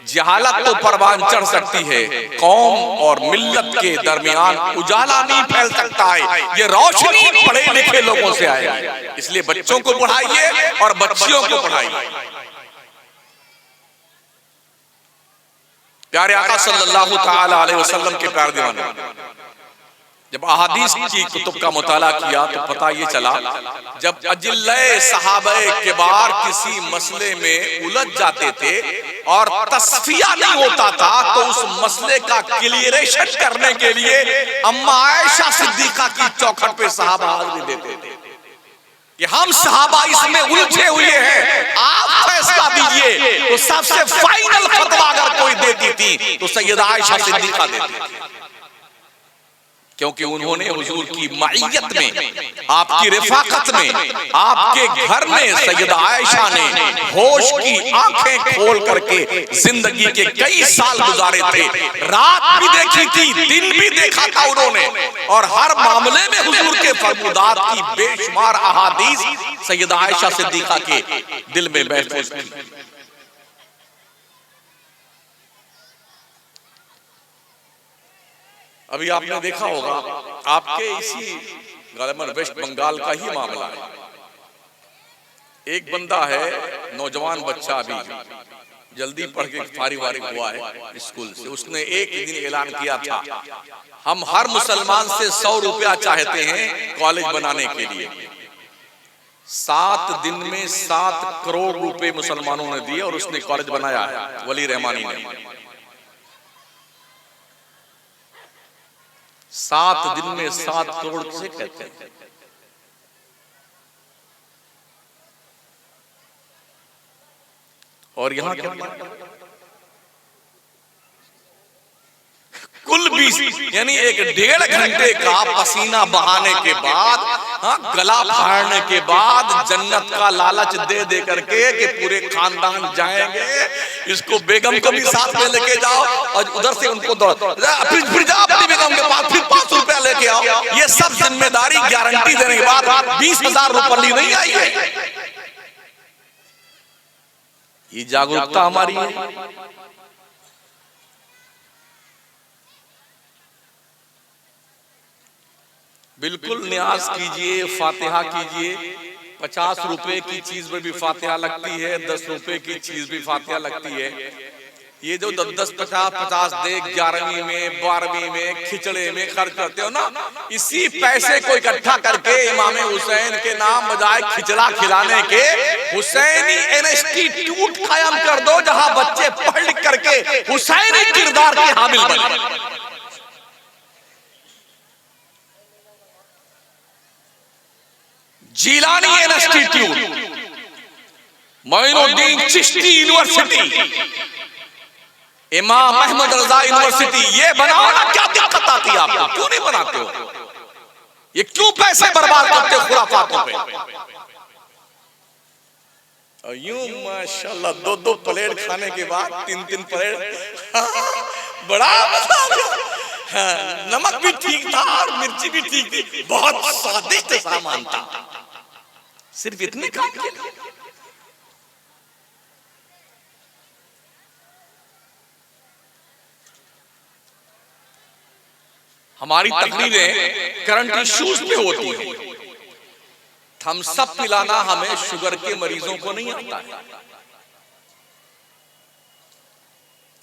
A: जहालत तो परवान चढ़ सकती है, कौम और मिल्लत के दरमियान उजाला नहीं फैल सकता है। ये रोशनी पढ़े लिखे लोगों से आएगी। इसलिए बच्चों को पढ़ाइए और बच्चियों को पढ़ाइए। प्यारे आका सल्लल्लाहु तआला अलैहि वसल्लम के प्यार दीवाने, जब अहादीस की कुतुब का मुताला किया तो पता ये चला, जब अजिल्ले सहाबाए किबार किसी मसले में उलझ जाते थे और तस्फिया नहीं होता था, तो उस मसले का क्लियरेशन करने के लिए अम्मा आयशा सिद्दीका की चौखट पे सहाबा हाजिरी देते थे कि हम सहाबा इसमें उलझे हुए हैं, आप फैसला दीजिए। तो सबसे फाइनल फतवा अगर कोई देती थी तो सैयदा आयशा सिद्दीका देती थी, क्योंकि उन्होंने हुजूर की माइयत में, आपकी रिफाकत में, आपके घर में सैयदा आयशा ने होश की आंखें खोल करके जिंदगी के कई साल गुजारे थे। रात भी देखी थी, दिन भी देखा था उन्होंने, और हर मामले में हुजूर के फरमादात की बेशुमार अहादीस सैयदा आयशा सिद्दीका के दिल में महफूज थी। अभी आपने देखा होगा, आपके इसी गालिबन वेस्ट बंगाल का ही मामला है। एक बंदा है, नौजवान बच्चा, अभी जल्दी पढ़ के फारिग हुआ है स्कूल से। उसने एक दिन ऐलान किया था, हम हर मुसलमान से 100 रुपया चाहते हैं कॉलेज बनाने के लिए। 7 दिन में 7 करोड़ रुपए मुसलमानों ने दिए और उसने कॉलेज बनाया है, वली रहमानी ने। 7 दिन में 7 करोड़ किसे कहते हैं? और यहां क्या कुल 20, यानी एक 1.5 घंटे का पसीना बहाने के बाद, गला फाड़ने के बाद, जन्नत का लालच दे दे करके कि पूरे खानदान जाएंगे, इसको बेगम को भी साथ में लेके जाओ और उधर से उनको फिर जाओ अपनी बेगम के पास, फिर 500 रुपया लेके आओ। ये सब जिम्मेदारी गारंटी देने के बाद 20,000 रुपये नहीं आई है। ये जागरूकता हमारी है। बिल्कुल न्याज कीजिए, फातिहा कीजिए। 50 रुपए की चीज में भी फातिहा लगती है, 10 रुपए की चीज भी फातिहा लगती है। ये जो 10, 50 दे 11वीं में, 12वीं में, खिचड़े में खर्च करते हो ना, इसी पैसे को इकट्ठा करके इमाम हुसैन के नाम बजाय खिचड़ा खिलाने के हुसैनी इंस्टीट्यूट कायम कर दो, जहां बच्चे पढ़ लिख करके हुसैनी किरदार के हामिल बने। जीलानी इंस्टीट्यूट, मोइनुद्दीन चिश्ती यूनिवर्सिटी, इमाम अहमद रजा यूनिवर्सिटी, ये बनाओ ना। क्या दिक्कत आती है आपको? क्यों नहीं बनाते हो? ये क्यों पैसे बर्बाद करते हो खुराफातों पे? और यूं माशाल्लाह 2-2 प्लेट खाने के बाद 3-3 प्लेट, बड़ा मजा आ गया। नमक भी ठीक था और मिर्ची भी ठीक थी, बहुत स्वादिष्ट सामान था। सिर्फ इतने काम के लिए। हमारी तकरीरें करंट इश्यूज पे होती हैं। थम्स अप पिलाना हमें शुगर के मरीजों को नहीं आता है।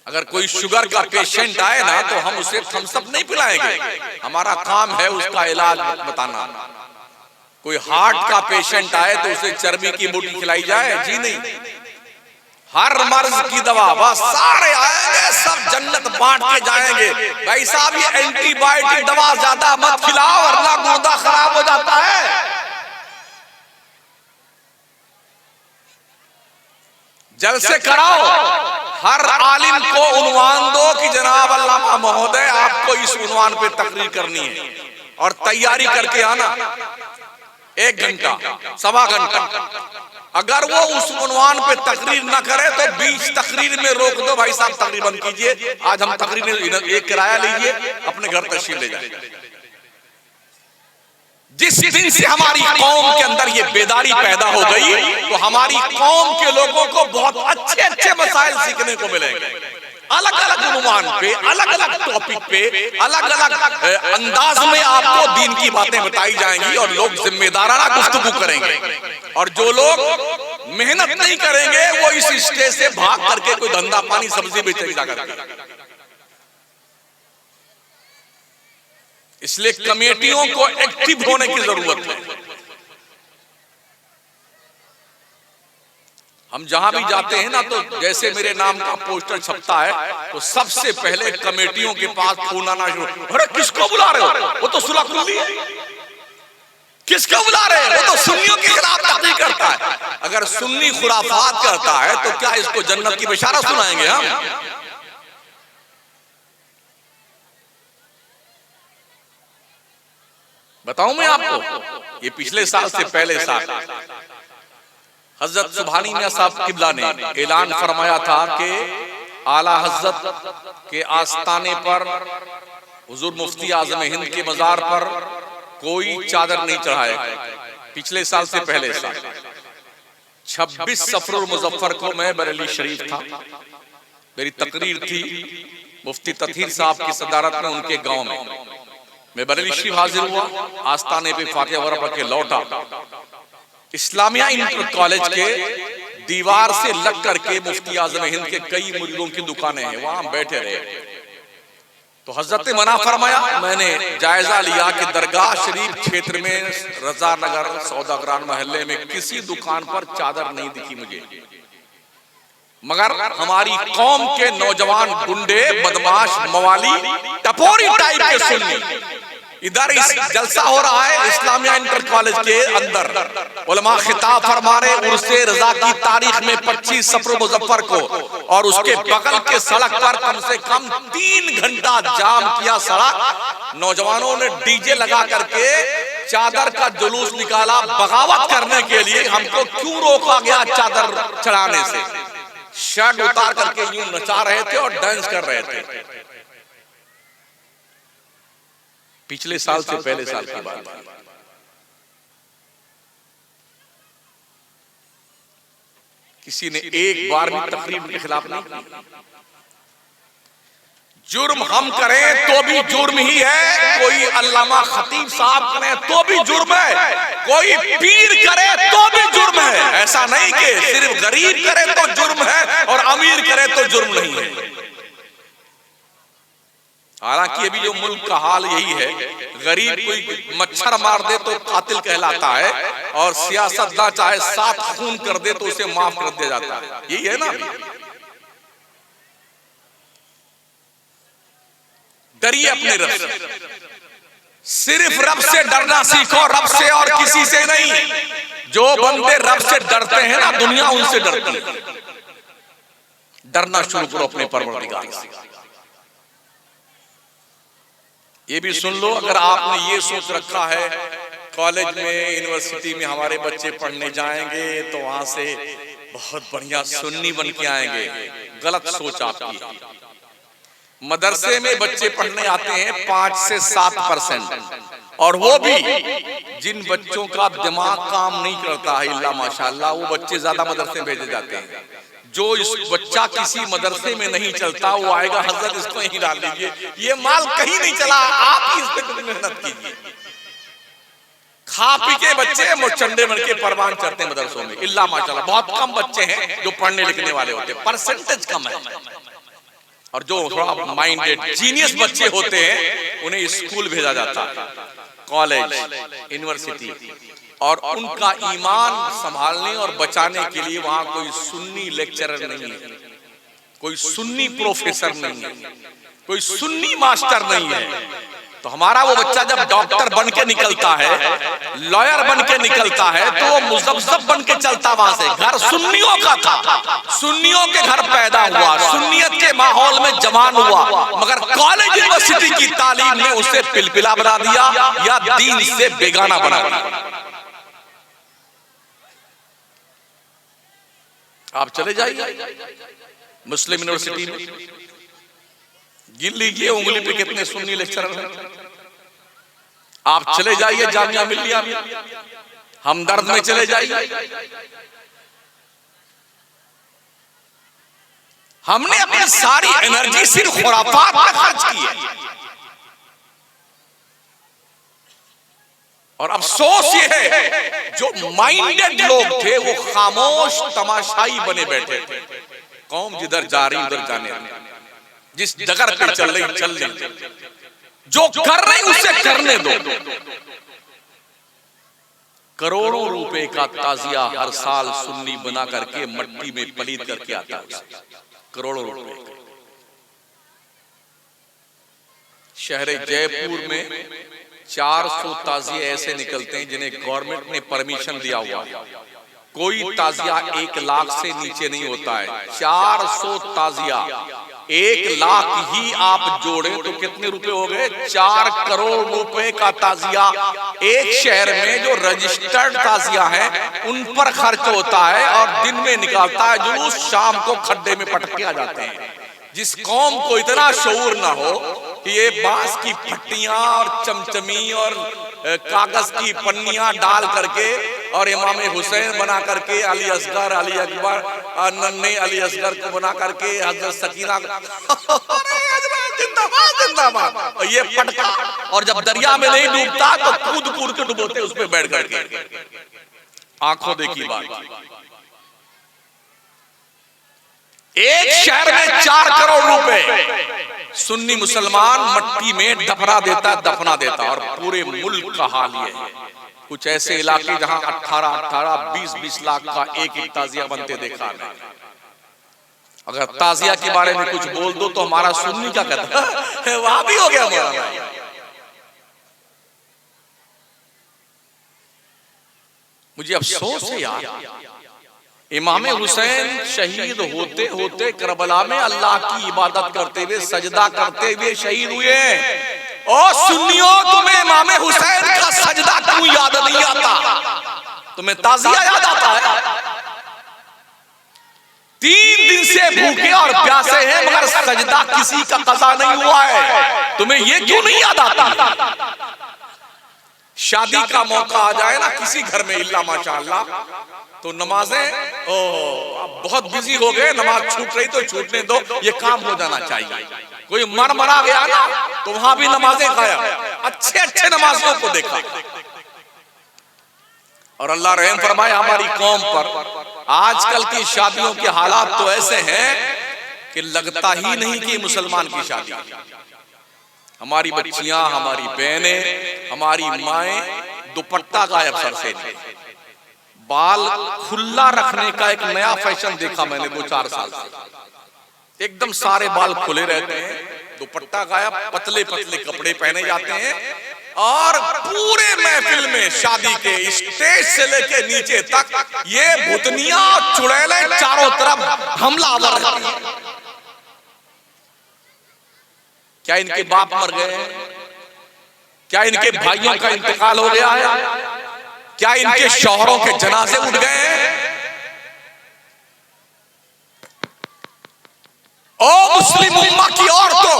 A: अगर कोई शुगर का पेशेंट आए ना तो हम उसे थम्स अप नहीं पिलाएंगे, हमारा काम है उसका इलाज बताना। कोई हार्ट का पेशेंट आए तो उसे चर्बी की बूटी खिलाई जाए? जी नहीं। हर मर्ज की दवा, बस सारे आएंगे सब जन्नत बांट के जाएंगे। भाई साहब ये एंटीबायोटिक दवा ज्यादा मत खिलाओ वरना गुर्दा खराब हो जाता है। जलसे कराओ, हर आलिम को उन्वान दो कि जनाब अल्लामा महोदय आपको इस उन्वान पे तकरीर करनी है और तैयारी करके आना। 1 घंटा, सवा घंटा। अगर वो उस उन्वान पे तकरीर ना करे तो बीच तकरीर में रोक दो, भाई साहब तकरीर बंद कीजिए, आज हम तकरीर एक किराया लीजिए, अपने घर तशरीफ ले जाए। जिस दिन से हमारी कौम के अंदर ये बेदारी पैदा हो गई तो हमारी कौम के लोगों को बहुत अच्छे अच्छे मसाइल सीखने को मिलेंगे। अलग अलग उन्वान पे, अलग अलग टॉपिक पे, अलग अलग अंदाज में आपको दीन की बातें बताई जाएंगी और लोग जिम्मेदाराना गुफ्तगू करेंगे। और जो लोग मेहनत नहीं करेंगे वो इस स्टेज से भाग करके कोई धंधा पानी सब्जी बेचेंगे जाकर। इसलिए कमेटियों को एक्टिव होने की जरूरत है। हम जहां भी जाते हैं ना तो जैसे मेरे नाम का पोस्टर छपता है तो सबसे पहले कमेटियों के पास फोन आना शुरू, अरे किसको बुला रहे हो? वो तो सुलह खुली है। किसको बुला रहे हैं? वो तो सुन्नियों के खिलाफ तकरीर करता है। अगर सुन्नी खुराफात करता है तो क्या इसको जन्नत की बिशारत सुनाएंगे हम? बताऊं मैं आपको, ये पिछले साल से पहले साल हजरत सुभानी मियां साहब किबला ने ऐलान फरमाया था कि आला हजरत के आस्ताने पर हुजूर मुफ्ती आजम हिंद के मजार पर कोई चादर नहीं चढ़ाएगा। पिछले साल से पहले साल 26 सफरुल मुजफ्फर को मैं बरेली शरीफ था, मेरी तकरीर थी मुफ्ती तथीर साहब की सदारत में उनके गांव में। मैं बरेली शरीफ हाजिर हुआ, आस्ताने पे फातिहा वगैरह पढ़ के लौटा। इस्लामिया इंटर कॉलेज के दीवार से लग करके मुफ्ती आजम हिंद के कई मुरीदों की दुकानें हैं, वहां हम बैठे रहे। तो हजरत मना फरमाया, मैंने जायजा लिया कि दरगाह शरीफ क्षेत्र में रजा नगर सौदागरान मोहल्ले में किसी दुकान पर चादर नहीं दिखी मुझे, मगर हमारी कौम के नौजवान गुंडे बदमाश मवाली टपोरी टाइप के सुन्नी इधर इस जलसा हो रहा है इस्लामिया इंटर कॉलेज के अंदर। उलमा खिताब फरमा रहे उर्से रजा की तारीख में 25 सफर मुजफ्फर को, और उसके बगल के सड़क पर कम से कम 3 घंटा जाम किया सड़क। नौजवानों ने डीजे लगा करके चादर का जुलूस निकाला बगावत करने के लिए। हमको क्यों रोका गया चादर चढ़ाने से? शर्ट उतार करके यूं नचा रहे थे और डांस कर रहे थे। पिछले साल से पहले साल की बात है। किसी ने एक बार भी तकरीर के खिलाफ नहीं की। जुर्म हम करें तो भी जुर्म ही है, कोई अल्लामा खतीब साहब करें तो भी जुर्म है, कोई पीर करे तो भी जुर्म है। ऐसा नहीं कि सिर्फ गरीब करे तो जुर्म है और अमीर करे तो जुर्म नहीं है। हालांकि अभी जो मुल्क का हाल यही है, गरीब कोई मच्छर मार दे तो कातिल कहलाता है और सियासतदान चाहे 7 खून कर दे तो उसे माफ कर दिया जाता है। यही है ना। डरिए अपने रब से, सिर्फ रब से डरना सीखो, रब से और किसी से नहीं। जो बंदे रब से डरते हैं ना दुनिया उनसे डरती है। डरना शुरू करो अपने परवरदिगार से। ये भी सुन लो, अगर आपने ये सोच रखा है कॉलेज में यूनिवर्सिटी में हमारे बच्चे पढ़ने जाएंगे तो वहां से बहुत बढ़िया सुन्नी बन के आएंगे, गलत सोच आपकी है। मदरसे में बच्चे पढ़ने आते हैं 5 से 7% और वो भी जिन बच्चों का दिमाग काम नहीं करता है इल्ला माशाअल्लाह, वो बच्चे ज्यादा मदरसे भेजे जाते हैं। जो इस बच्चा किसी मदरसे में नहीं चलता, वो आएगा हजरत इसको यहीं डाल दीजिए, ये माल कहीं नहीं चला, आप ही इस पे कुछ मेहनत कीजिए। खा पी के बच्चे मुचंडे बन के परवान चढ़ते हैं मदरसों में, इल्ला माशाअल्लाह। बहुत कम बच्चे हैं जो पढ़ने लिखने वाले होते हैं, परसेंटेज कम है। और जो थोड़ा माइंडेड जीनियस बच्चे होते हैं उन्हें स्कूल भेजा जाता है, कॉलेज, यूनिवर्सिटी, और उनका ईमान संभालने और बचाने के लिए वहां कोई सुन्नी लेक्चरर नहीं है, कोई सुन्नी प्रोफेसर नहीं है, कोई सुन्नी मास्टर नहीं है। तो हमारा वो बच्चा जब डॉक्टर बन के निकलता है, लॉयर बन के निकलता है, तो वो मुज़फ़्फ़फ़ बन के चलता वहां से। घर सुन्नियों का था, सुन्नियों के घर पैदा हुआ, सुन्नियत के माहौल में जवान हुआ, मगर कॉलेज यूनिवर्सिटी की तालीम ने उसे पिलपिला बना दिया या दीन से बेगाना बना दिया। आप चले जाइए मुस्लिम यूनिवर्सिटी में, गिन लीजिए उंगली पे कितने सुन्नी लेक्चरर हैं। आप चले जाइए जामिया मिल्लिया में, हमदर्द में चले जाइए। हमने अपनी सारी एनर्जी सिर्फ खुराफात पर खर्च की है। और अफसोस ये है जो माइंडेड लोग थे वो खामोश तमाशाई बने बैठे थे। कौम जिधर जा रही उधर जाने दो, जिस जगह पे चल रही चल रही, जो कर रही उसे करने दो। करोड़ों रुपए का ताजिया हर साल सुन्नी बना करके मट्टी में पलीत करके आता है, करोड़ों रुपए। शहर जयपुर में 400 ताजिए ऐसे निकलते हैं जिन्हें गवर्नमेंट ने परमिशन दिया हुआ है। कोई ताजिया 1 लाख से नीचे नहीं होता है। 400 ताजिया, 1 लाख ही आप जोड़े तो कितने रुपए हो गए? 4 करोड़ रुपए का ताजिया एक शहर में जो रजिस्टर्ड ताजिया है उन पर खर्च होता है, और दिन में निकालता है जुलूस, शाम को खड्डे में पटक के आ जाते हैं। जिस कौम को इतना शऊर ना हो कि ये बांस की फट्टियां और चमचमी और कागज की पन्नियां डाल करके और इमाम हुसैन बना करके, अली असगर, अली अकबर, नन्हे अली असगर को बना करके हजरत सकीना जिंदाबाद जिंदाबाद, और ये पटका, और जब दरिया में नहीं डूबता तो कूद कूद के डुबोते उस पर बैठ करके। आंखों देखी बात, एक शहर में 4 करोड़ रुपए सुन्नी मुसलमान मट्टी में दफना देता, और पूरे मुल्क का हाल ये है। कुछ ऐसे इलाके जहां 18, 20 लाख का एक ताजिया बनते देखा है। अगर ताजिया के बारे में कुछ बोल दो तो हमारा सुन्नी का कहता है वहां भी हो गया हमारा। मुझे अफसोस है यार, इमाम हुसैन शहीद होते होते करबला में अल्लाह की इबादत करते हुए, सजदा करते हुए शहीद हुए। और सुन्नियों, तुम्हें इमाम हुसैन का सजदा क्यों याद नहीं आता? तुम्हें ताजिया याद आता है? 3 दिन से भूखे और प्यासे हैं मगर सजदा किसी का कज़ा नहीं हुआ है, तुम्हें ये क्यों नहीं याद आता? शादी का मौका आ जाए ना किसी घर में, इल्ला माशाअल्लाह, तो नमाजें, आप बहुत बिजी हो गए, नमाज छूट रही तो छूटने दो, ये काम हो जाना चाहिए। कोई मरा गया ना तो वहां भी नमाजें गायब, अच्छे नमाजियों को देखा। और अल्लाह रहम फरमाए हमारी कौम पर। आजकल की शादियों के हालात तो ऐसे हैं कि लगता ही नहीं कि मुसलमान की शादी। हमारी बच्चियां, हमारी बहनें, हमारी माएं दुपट्टा गायब सर से, बाल खुला रखने का एक नया फैशन देखा मैंने 2-4 साल से। एकदम सारे बाल खुले रहते हैं, दुपट्टा गायब, पतले पतले कपड़े पहने जाते हैं, और पूरे महफिल में शादी के स्टेज से लेके नीचे तक ये भुतनियां और चुड़ैलें चारों तरफ हमलावर रहती हैं। क्या इनके बाप मर गए हैं? क्या इनके भाइयों का इंतकाल हो गया है? क्या इनके शौहरों के जनाजे उठ गए हैं? ओ मुस्लिम उम्मा की औरतों,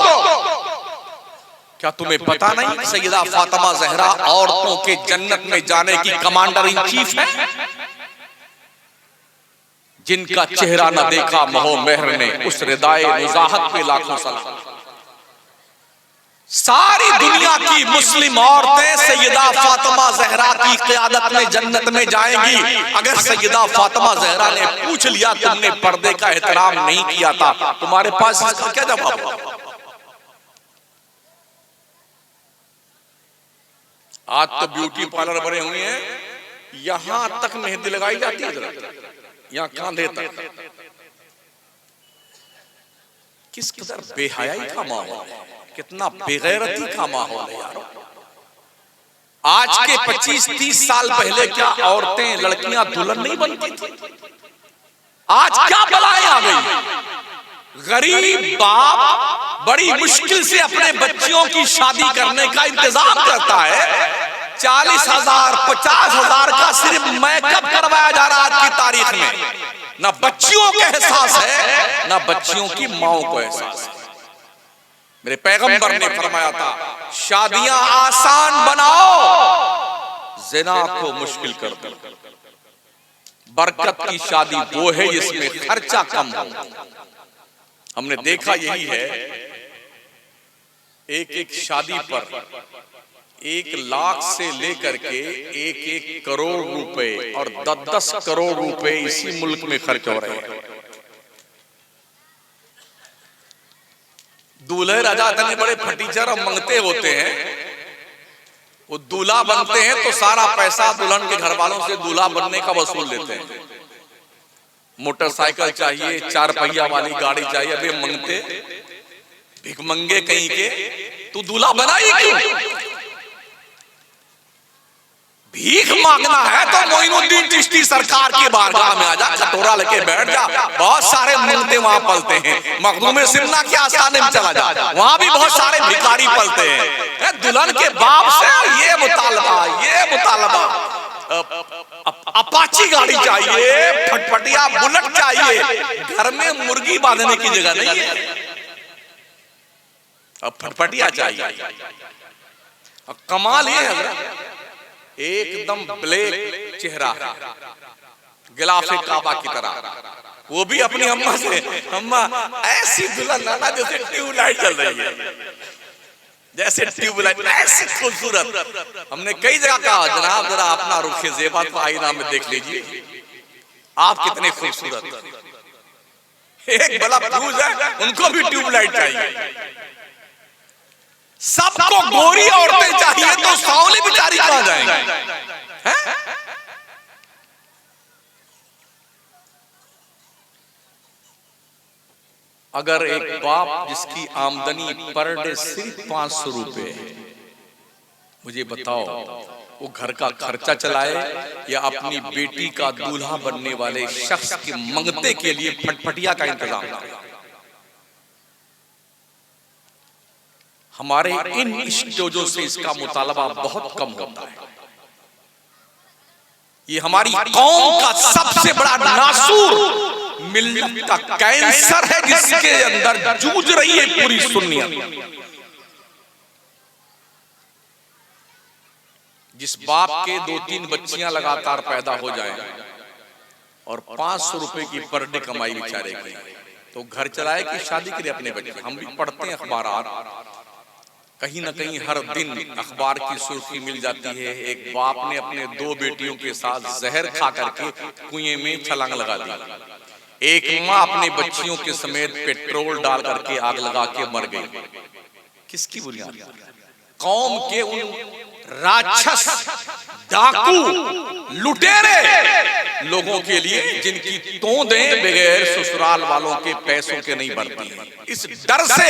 A: क्या तुम्हें पता नहीं सैयदा फातिमा ज़हरा औरतों के जन्नत में जाने की कमांडर इन चीफ है, जिनका चेहरा न देखा महो मेहर ने, उस रिदाए नुज़ाहत पे लाखों सलाम। सारी दुनिया की मुस्लिम औरतें सैयदा फातिमा ज़हरा की क़यादत में जन्नत में जाएंगी। अगर सैयदा फातिमा ज़हरा ने पूछ लिया तुमने पर्दे का एहतराम नहीं किया था, तुम्हारे पास इसका क्या जवाब होगा? आज तो ब्यूटी पार्लर बने हुए हैं, यहां तक मेहंदी लगाई जाती है, यहां कांधे तक। किस कदर बेहयाई का माहौल है, कितना बेगैरती का माहौल है यार। आज के 25-30 साल पहले क्या औरतें लड़कियां दुल्हन नहीं बनती थी? आज क्या बलाएं आ गई। गरीब बाप बड़ी मुश्किल से अपने बच्चियों की शादी करने का इंतजाम करता है। 40,000 50,000 का सिर्फ मेकअप करवाया जा रहा है आज की तारीख में। ना बच्चियों को एहसास है, ना बच्चियों की माओ को एहसास है। मेरे पैगंबर ने फरमाया था, शादियां आसान बनाओ, ज़िना को मुश्किल कर दो। बरकत की शादी वो है जिसमें खर्चा कम हो। हमने देखा यही है, एक शादी पर 1 लाख से लेकर के 1 करोड़ रुपए और 10 करोड़ रुपए इसी मुल्क में खर्च हो रहे हैं। दूल्हे राजा इतने बड़े फटीचर और मंगते होते हैं, वो दूल्हा बनते हैं तो सारा पैसा दुल्हन के घर वालों से दूल्हा बनने का वसूल लेते हैं। मोटरसाइकिल चाहिए, 4 पहिया वाली गाड़ी चाहिए। अबे मंगते भिख मंगे कहीं के, तू दूल्हा बना ही क्यों? भीख मांगना है तो मोइनुद्दीन चिश्ती सरकार की बारगाह में आ जा, कटोरा लेके बैठ जा। बहुत सारे मंगते वहां पलते हैं। मखदूम सिमना के आस्थाने में चला जा, वहां भी बहुत सारे भिखारी पलते हैं। दुल्हन के बाप से ये मुतालबा, अपाची गाड़ी चाहिए, फटफटिया बुलेट चाहिए, घर में मुर्गी बांधने की जगह नहीं है, अब फटफटिया चाहिए। अब कमाल ये है, एकदम ब्लैक चेहरा है, गिलाफे काबा की तरह। वो भी अपनी अम्मा से, अम्मा ऐसी दुल्हन लाना जैसे ट्यूबलाइट चल रही है, जैसे ट्यूबलाइट, ऐसी खूबसूरत। हमने कई जगह कहा, जनाब जरा अपना रुखे ज़ेबा को आईना में देख लीजिए, आप कितने खूबसूरत। एक बड़ा फ्यूज है, उनको भी ट्यूबलाइट चाहिए। सबको गोरी औरतें चाहिए तो सावली बेचारी कहां जाएंगे? अगर एक बाप जिसकी आमदनी पर डे सिर्फ 500 रुपए है, मुझे बताओ वो घर का खर्चा चलाए या अपनी बेटी का दूल्हा बनने वाले शख्स के मंगते के लिए फटफटिया का इंतजाम करे? हमारे इन स्टेजों से इसका मुतालबा बहुत कम होता है। ये हमारी कौम का सबसे बड़ा नासूर मिल्लत का कैंसर है, जिसके अंदर जूझ रही है पूरी सुन्नियत। जिस बाप के 2-3 बच्चियां लगातार पैदा हो जाएं और 500 रुपए की पर डे कमाई बेचारे की, तो घर चलाए कि शादी के लिए अपने बच्चे। हम भी पढ़ते हैं अखबार, कहीं ना कहीं हर दिन अखबार की सुर्खी मिल जाती है, एक बाप ने अपने 2 बेटियों के साथ जहर खा करके कुएं में छलांग लगा दी। एक माँ अपने बच्चियों के समेत पेट्रोल डाल करके आग लगा के मर गई। किसकी बुनियाद? कौम के उन राक्षस, डाकू, लुटेरे लोगों के लिए जिनकी तोंदें बगैर ससुराल वालों के पैसों के नहीं बढ़ती हैं। इस डर से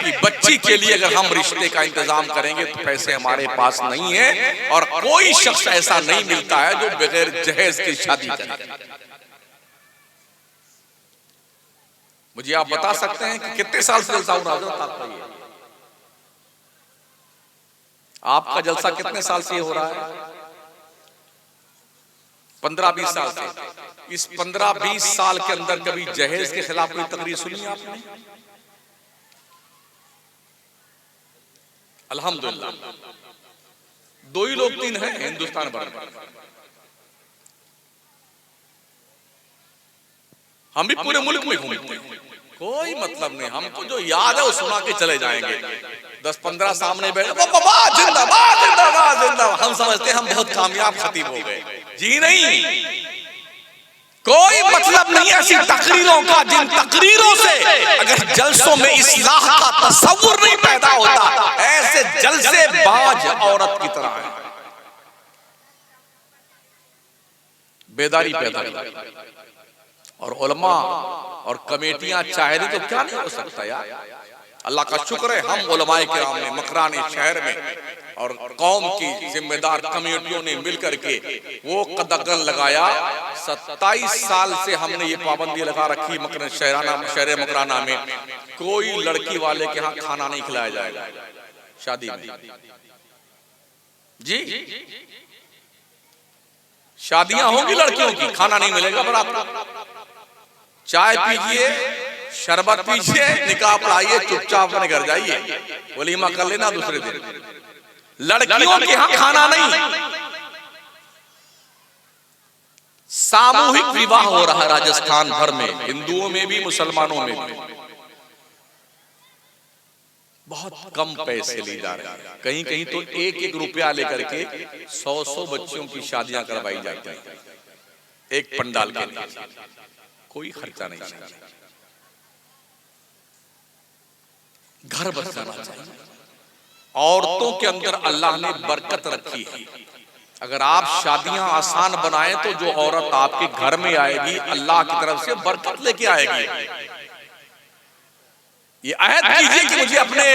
A: कि बच्ची के लिए अगर हम रिश्ते का इंतजाम करेंगे तो पैसे हमारे पास नहीं है, और कोई शख्स ऐसा नहीं मिलता है जो बगैर जहेज की शादी करे। मुझे आप बता सकते हैं कि कितने साल से जलसा हो रहा है? आपका जलसा कितने साल से हो रहा है? 15-20 साल से। इस 15-20 साल के अंदर कभी जहेज के खिलाफ कोई तकरीर सुनी आपने? अल्हम्दुलिल्लाह, दो ही लोग तीन हैं हिंदुस्तान भर में। हम भी पूरे मुल्क में घूमते हैं, कोई मतलब नहीं, हमको जो याद है वो सुना के चले जाएंगे। 10-15 सामने बैठे जिंदाबाद जिंदाबाद जिंदाबाद, हम समझते हैं हम बहुत कामयाब खतीब हो गए। जी नहीं, कोई मतलब नहीं ऐसी तकरीरों का जिन तकरीरों से अगर जलसों में इस्लाह का तसव्वुर नहीं पैदा होता। ऐसे जलसे बाज औरत की तरह है, बेदारी पैदा की। और उलमा और कमेटियां चाहे तो क्या नहीं हो सकता यार। अल्लाह का शुक्र है हम उलमाए किराम ने मकरानी शहर में और कौम की जिम्मेदार कमेटियों ने मिलकर के वो कदम लगाया। 27 साल से हमने ये पाबंदी लगा रखी शहर मकराना में, कोई लड़की वाले के यहाँ खाना नहीं खिलाया जाएगा शादी में। जी, शादियां होंगी लड़कियों की, खाना नहीं मिलेगा बराबर। चाय पीजिए, शरबत पीजिए, निकाह पढ़ाइए, चुपचाप अपने घर जाइए, वलीमा कर लेना दूसरे दिन। लड़कियों के यहाँ खाना नहीं। सामूहिक विवाह हो रहा है राजस्थान भर में, हिंदुओं में भी मुसलमानों में भी। बहुत कम पैसे लिए जा रहे हैं, कहीं कहीं तो 1-1 रुपया लेकर के 100-100 बच्चों की शादियां करवाई जाती हैं एक पंडाल के लिए। कोई खर्चा नहीं चाहिए, घर बसाना चाहिए। औरतों के अंदर अल्लाह ने बरकत रखी है। अगर आप शादियां आसान बनाएं तो जो औरत आपके घर में आएगी अल्लाह की तरफ से बरकत लेके आएगी। ये अहद कीजिए कि मुझे अपने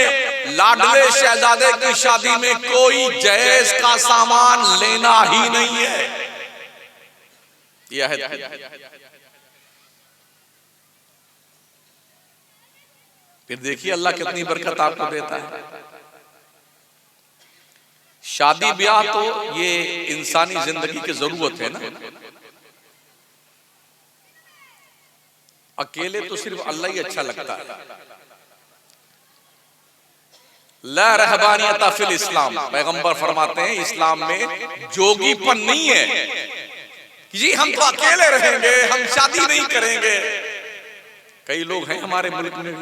A: लाडले शहजादे की शादी में कोई जहेज का सामान लेना ही नहीं है। ये अहद। फिर देखिए अल्लाह कितनी बरकत आपको देता है। शादी ब्याह तो ये इंसानी जिंदगी की जरूरत है ना। अकेले तो सिर्फ अल्लाह ही अच्छा लगता है। ला रहबानियत फिल इस्लाम, पैगंबर फरमाते हैं इस्लाम में जोगीपन नहीं है कि जी हम तो अकेले रहेंगे, हम शादी नहीं करेंगे। कई लोग हैं हमारे मुल्क में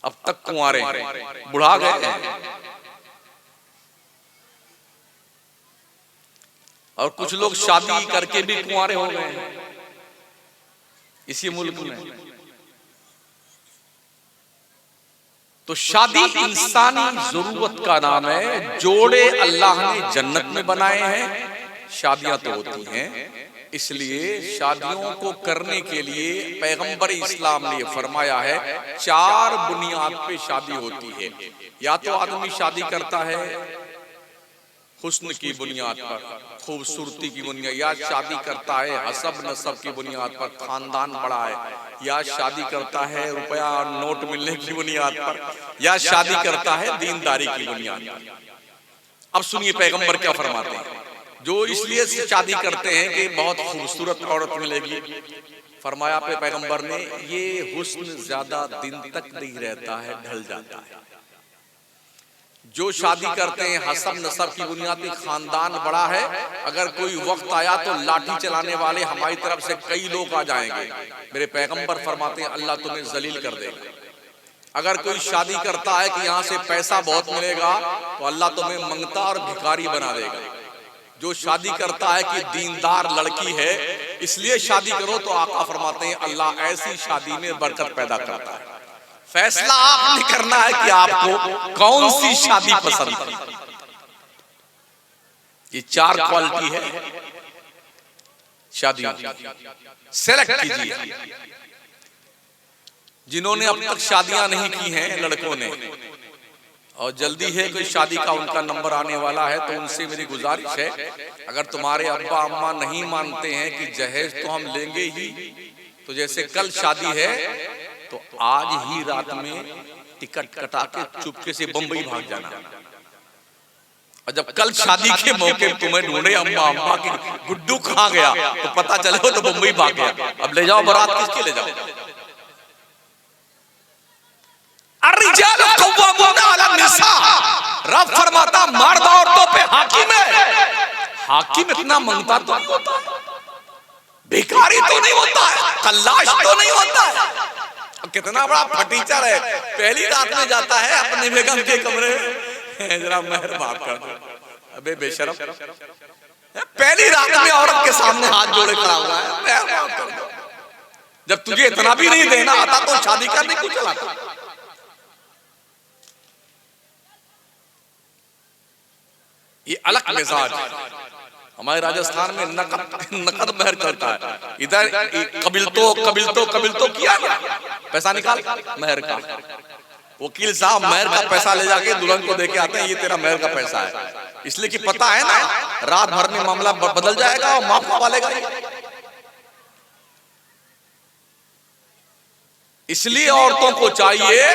A: अब तक कुंवारे हैं, बुढ़ा गए हैं, और कुछ लोग शादी करके भी कुंवारे हो गए हैं इसी मुल्क में। तो शादी इंसानी जरूरत का नाम है। जोड़े अल्लाह ने जन्नत में बनाए हैं, शादियां तो होती हैं। इसलिए शादियों को करने के लिए पैगंबर इस्लाम ने फरमाया है 4 बुनियाद पे शादी होती है। या तो आदमी शादी करता है हुस्न की बुनियाद पर, खूबसूरती की बुनियाद, या शादी करता है हसब नसब की बुनियाद पर, खानदान बड़ा है, या शादी करता है रुपया और नोट मिलने की बुनियाद पर, या शादी करता है दीनदारी की बुनियाद पर। अब सुनिए पैगंबर क्या फरमाते हैं। जो इसलिए शादी करते हैं कि बहुत खूबसूरत औरत मिलेगी, फरमाया पे पैगंबर ने ये हुस्न ज्यादा दिन तक नहीं रहता है, ढल जाता है। जो शादी करते हैं हसब नसब की बुनियाद पे, खानदान बड़ा है, अगर कोई वक्त आया तो लाठी चलाने वाले हमारी तरफ से कई लोग आ जाएंगे। मेरे पैगंबर फरमाते हैं अल्लाह तुम्हें जलील कर देगा। अगर कोई शादी करता है कि यहाँ से पैसा बहुत मिलेगा तो अल्लाह तुम्हें मंगता और भिखारी बना देगा। जो शादी करता है कि दीनदार लड़की है इसलिए शादी करो, तो आका फरमाते हैं अल्लाह ऐसी शादी में बरकत पैदा करता है। फैसला आपने करना है कि आपको कौन सी शादी पसंद है। ये 4 क्वालिटी है शादियों, सेलेक्ट कीजिए। जिन्होंने अब तक शादियां नहीं की हैं लड़कों ने, और जल्दी है कोई शादी का उनका नंबर आने वाला है, तो उनसे मेरी गुजारिश है अगर तुम्हारे अब्बा अम्मा नहीं मानते हैं कि जहेज तो हम लेंगे ही, तो जैसे कल शादी है तो आज ही रात में टिकट कटा के चुपके से बंबई भाग जाना। और जब कल शादी के मौके तुम्हें ढूंढे अम्मा अम्मा की गुड्डू कहाँ गया तो पता चले हो तो बंबई भाग गया। अब ले जाओ बारात, किसके ले जाओ। अर्रिजालु कव्वामूना अला निसा, रब फरमाता मर्द औरतों पे हाकिम है। हाकिम इतना मंगता तो नहीं होता, भिखारी तो नहीं होता है, कल्लाश तो नहीं होता है। कितना बड़ा फटीचर है, पहली रात में जाता है अपने बेगम के कमरे में, जरा मेहर माफ कर दो। अबे बेशरम, पहली रात में औरत के सामने हाथ जोड़े खड़ा हुआ है, मेहर माफ कर दो। जब तुझे इतना भी नहीं देना आता तो शादी करने क्यों चलाता? ये अलग मिजाज। हमारे राजस्थान में नकद महर चलता है। इधर कबिल तो किया ना, पैसा निकाल महर का। वकील साहब महर का पैसा ले जाके दुल्हन को देके आते हैं, ये तेरा महर का पैसा है, इसलिए कि पता है ना रात भर में मामला बदल जाएगा और माफ वालेगा। इसलिए औरतों को चाहिए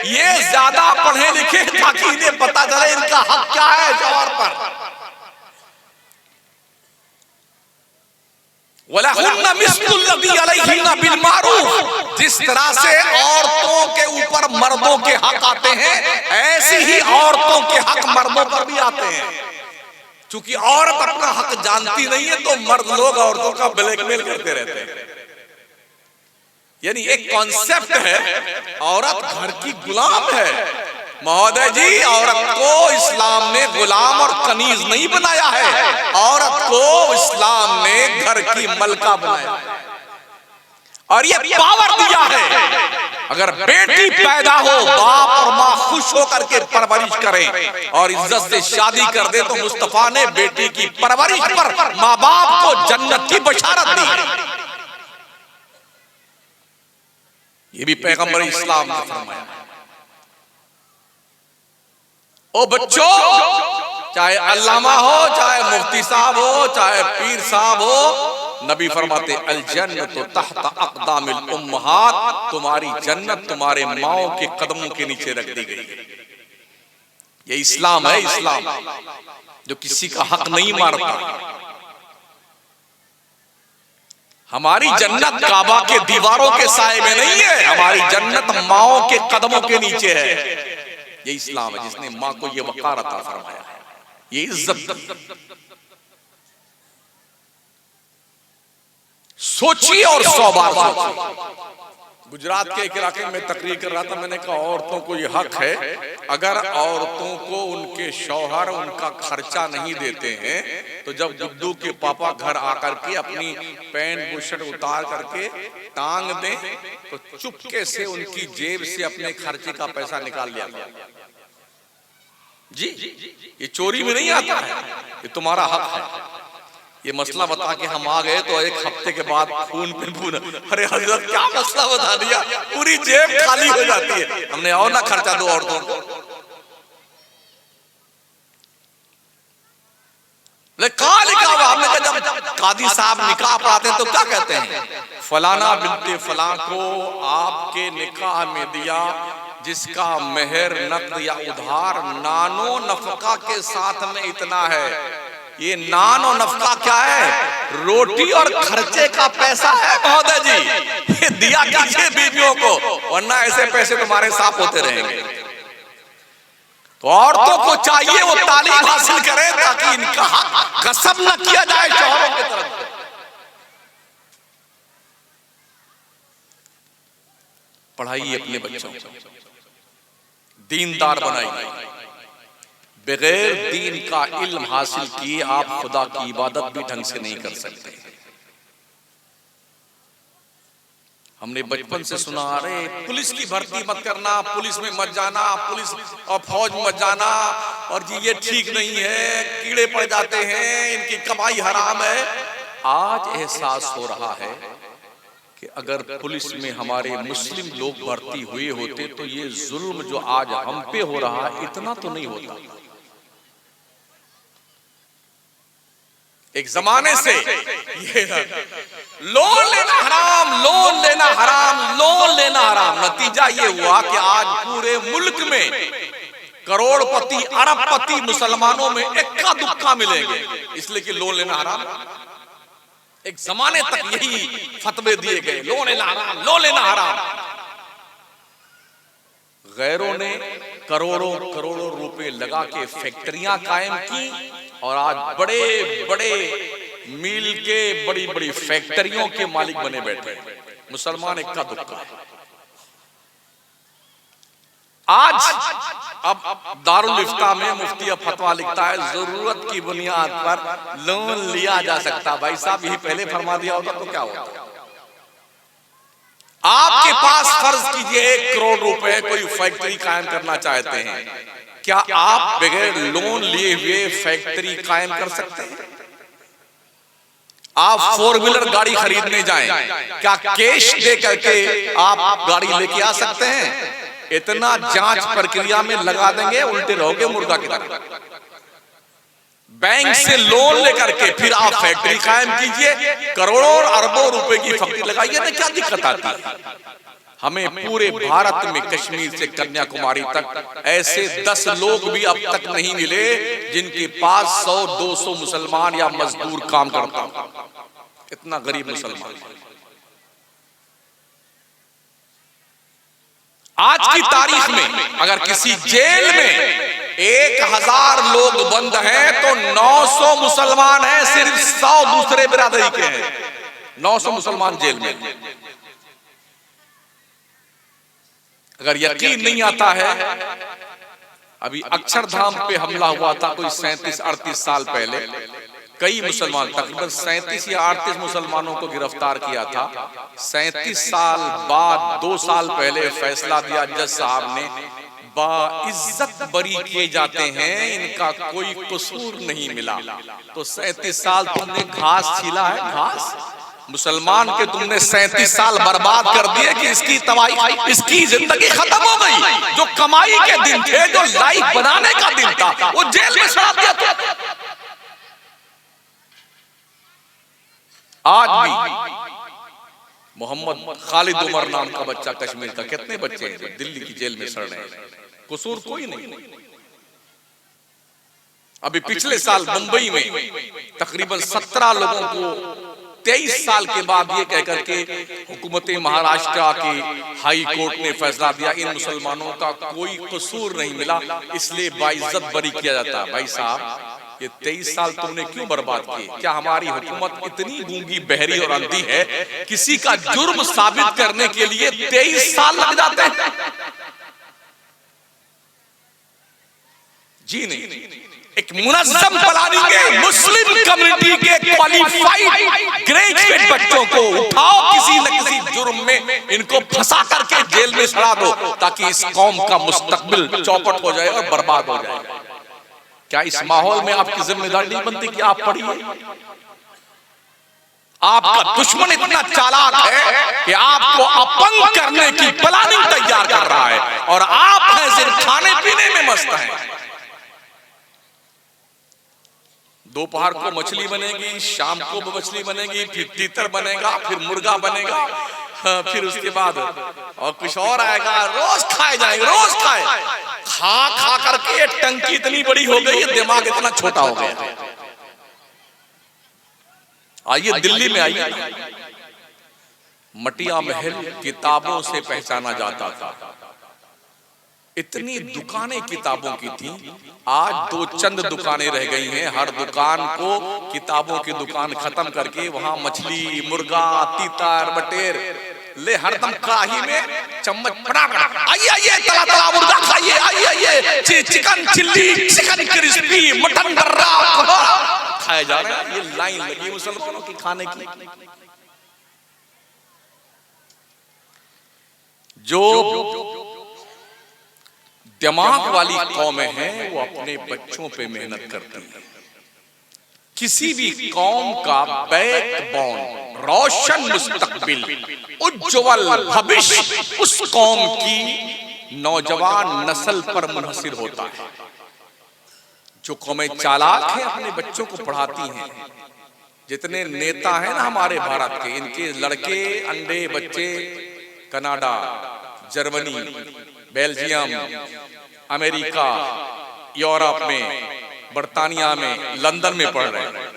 A: ये ज्यादा पढ़े लिखे ताकि इन्हें पता चले इनका हक क्या है शौहर पर। वलहुन्ना मिस्लुल्लज़ी अलैहिन्ना बिल मारूफ, जिस तरह से औरतों के ऊपर मर्दों के हक आते हैं, ऐसी ही औरतों के हक मर्दों पर भी आते हैं। क्योंकि औरत अपना हक जानती नहीं है तो मर्द लोग औरतों का ब्लैकमेल करते रहते हैं। यानी एक कॉन्सेप्ट है, औरत घर की गुलाम है। महोदय जी, औरत को इस्लाम ने गुलाम और कनीज नहीं बनाया है, औरत को इस्लाम ने घर की मलका बनाया है और ये पावर दिया है। अगर बेटी पैदा हो, बाप और माँ खुश होकर के परवरिश करें और इज्जत से शादी कर दे, तो मुस्तफा ने बेटी की परवरिश पर माँ बाप को जन्नत की बशारत दी। ये भी पैगंबर इस्लाम ने फरमाया। ओ बच्चों, चाहे अल्लामा हो, चाहे मुफ्ती साहब हो, चाहे पीर साहब हो, नबी फरमाते अल जन्नतु तहता अक़दामिल उम्महात, तुम्हारी जन्नत तुम्हारे माओ के कदमों के नीचे रख दी गई है। ये इस्लाम है, इस्लाम जो किसी का हक नहीं मारता। हमारी जन्नत काबा के दीवारों के साए में नहीं है, हमारी जन्नत माओ के कदमों के नीचे है। ये इस्लाम है जिसने माँ को ये वक़ार अता फरमाया है, ये इज्जत। सोचिए और 100 बार सोचिए। गुजरात के एक इलाके में तकरीर कर रहा था, मैंने कहा औरतों को ये हक है, अगर औरतों को उनके शौहर उनका खर्चा नहीं देते हैं तो जब गुड्डू के पापा घर आकर के अपनी पैंट बुशर्ट उतार करके टांग दें तो चुपके से उनकी जेब से अपने खर्चे का पैसा निकाल लिया। जी, ये चोरी में नहीं आता है, ये तुम्हारा हक है। ये मसला बता के हम आ गए तो एक हफ्ते के बाद खून पे खून, अरे हजरत क्या मसला बता दिया, पूरी जेब खाली हो जाती है। हमने और ना खर्चा दो औरतों को। हमने कहा जब कादी साहब निकाह पढ़ाते हैं तो क्या कहते हैं, फलाना बिनते फलां को आपके निकाह में दिया जिसका मेहर नक़द या उधार नानो नफका के साथ में इतना है। ये नान और नफका क्या है, रोटी और खर्चे का पैसा है महोदय जी। ये दिया कीजिए बीवियों को, वरना ऐसे पैसे तुम्हारे साथ होते रहेंगे। तो औरतों को चाहिए वो तालीम हासिल करें ताकि इनका हक गस्ब न किया जाए शौहरों की तरफ से। पढ़ाइए अपने बच्चों को, दीनदार बनाइए। बगैर दीन का इल्म हासिल किए आप खुदा की इबादत भी ढंग से नहीं कर सकते। हमने बचपन से सुना, अरे पुलिस की भर्ती मत करना, पुलिस में मत जाना, पुलिस और फौज में मत जाना, और जी ये ठीक नहीं है, कीड़े पड़ जाते हैं, इनकी कमाई हराम है। आज एहसास हो रहा है कि अगर पुलिस में हमारे मुस्लिम लोग भर्ती हुए होते तो ये जुल्म जो आज हम पे हो रहा है इतना तो नहीं होता। एक जमाने से ये लोन लेना हराम, लोन लेना हराम, लोन लेना हराम, नतीजा ये हुआ कि आज पूरे मुल्क में करोड़पति अरबपति मुसलमानों में इक्का दुक्का मिलेंगे, इसलिए कि लोन लेना हराम। एक जमाने तक यही फतवे दिए गए, लोन लेना हराम, लोन लेना हराम। गैरों ने करोड़ों करोड़ों रुपए लगा के फैक्ट्रियां कायम की और आज बड़े बड़े मील के बड़ी बड़ी फैक्ट्रियों के मालिक बने बैठे। मुसलमान इक्का दुक्का। आज अब दारुल इफ्ता में मुफ्ती फतवा लिखता है जरूरत की बुनियाद पर लोन लिया जा सकता। भाई साहब यही पहले फरमा दिया होता तो क्या होता। आपके पास फर्ज कीजिए 1 करोड़ रुपए कोई फैक्ट्री कायम करना चाहते हैं, क्या आप बगैर लोन लिए हुए फैक्ट्री कायम कर सकते हैं? आप 4 व्हीलर गाड़ी खरीदने जाएं, क्या कैश दे करके आप गाड़ी लेके आ सकते हैं? इतना जांच प्रक्रिया में लगा देंगे, उल्टे रहोगे मुर्गा की तरह। बैंक से लोन लेकर के फिर आप फैक्ट्री कायम कीजिए, करोड़ों और अरबों रुपए की फैक्ट्री लगाइए ना, क्या दिक्कत आती है? हमें पूरे भारत में कश्मीर से कन्याकुमारी तक ऐसे 10 लोग भी अब तक नहीं मिले जिनके पास 100-200 मुसलमान या मजदूर काम करता। इतना गरीब मुसलमान। आज की तारीख में अगर किसी जेल में 1000 लोग बंद हैं तो 900 मुसलमान हैं, सिर्फ 100 दूसरे बिरादरी के हैं। 900 मुसलमान जेल में। अगर यकीन नहीं आता है, अभी अक्षरधाम पे हमला हुआ था कोई 37-38 साल पहले। कई मुसलमान, तकरीबन 37 या 38 मुसलमानों को गिरफ्तार किया था। 37 साल बाद 2 साल पहले फैसला दिया जज साहब ने, बाइज्जत बरी किए जाते हैं, इनका कोई कसूर नहीं मिला। तो 37 साल तुमने घास छीला है, घास मुसलमान के तुमने 37 साल बर्बाद कर दिए कि इसकी तबाही, इसकी जिंदगी खत्म हो गई। जो कमाई के दिन थे, जो लाइफ बनाने का दिन था, वो जेल में सड़ा दिया। तो आज भी मोहम्मद खालिद उमर नाम का बच्चा, कश्मीर का, कितने बच्चे हैं दिल्ली की जेल में सड़ रहे हैं, कसूर कोई नहीं। अभी पिछले साल मुंबई में तकरीबन 17 लोगों को 23 साल के बाद ये कहकर के हुकूमत महाराष्ट्र की हाई कोर्ट ने फैसला दिया इन मुसलमानों का कोई कसूर नहीं मिला, इसलिए बाइज्जत बरी किया जाता। भाई साहब, ये 23 साल तुमने क्यों बर्बाद किए? क्या हमारी हुकूमत इतनी गूंगी, बहरी और अंधी है? किसी का जुर्म साबित करने के लिए 23 साल लग जाते हैं? जी नहीं। एक मुनज़्ज़म प्लानिंग है, मुस्लिम कम्युनिटी के क्वालिफाइड ग्रेजुएट बच्चों को उठाओ, किसी न किसी जुर्म में इनको फंसा करके जेल में सड़ा दो, ताकि इस कौम का मुस्तकबिल चौपट हो जाए और बर्बाद हो जाए। क्या इस माहौल में आपकी जिम्मेदारी नहीं बनती कि आप पढ़िए? आपका दुश्मन इतना चालाक है कि आपको अपंग करने की प्लानिंग तैयार कर रहा है, और आप हैं सिर्फ खाने पीने में मस्त हैं। दोपहर को मछली बनेगी, शाम को मछली बनेगी, फिर तीतर बनेगा, फिर मुर्गा बनेगा, फिर उसके बाद और कुछ और आएगा। रोज खाए जाएंगे, रोज खाए। खा खा करके टंकी इतनी बड़ी हो गई है, दिमाग इतना छोटा हो गया। आइए दिल्ली में आइए, मटिया महल किताबों से पहचाना जाता था। इतनी दुकानें किताबों की थी, आज 2 चंद दुकानें रह गई हैं। हर दुकान को किताबों की दुकान खत्म करके वहां मछली, मुर्गा, तीतर, बटेर ले हरदम कढ़ाई में चम्मच फटाफट, आइए आइए तला तला मुर्गा खाइए, आइए आइए chicken chilli, chicken crispy, mutton बर्रा खाए जा रहे हैं। ये लाइन लगी मुसलमानों की खाने की। जो दिमाग वाली कौमें हैं वो अपने बच्चों पे मेहनत करती हैं। किसी भी कौम का बैकबोन, रोशन मुस्तकबिल, उज्जवल भविष्य उस कौम की नौजवान नस्ल पर मुनहसिर होता है। जो कौमें चालाक हैं अपने बच्चों को पढ़ाती हैं। जितने नेता हैं ना हमारे भारत के, इनके लड़के अंडे बच्चे Canada, Germany, Belgium, America, Europe में, बर्तानिया में, लंदन में पढ़ रहे हैं।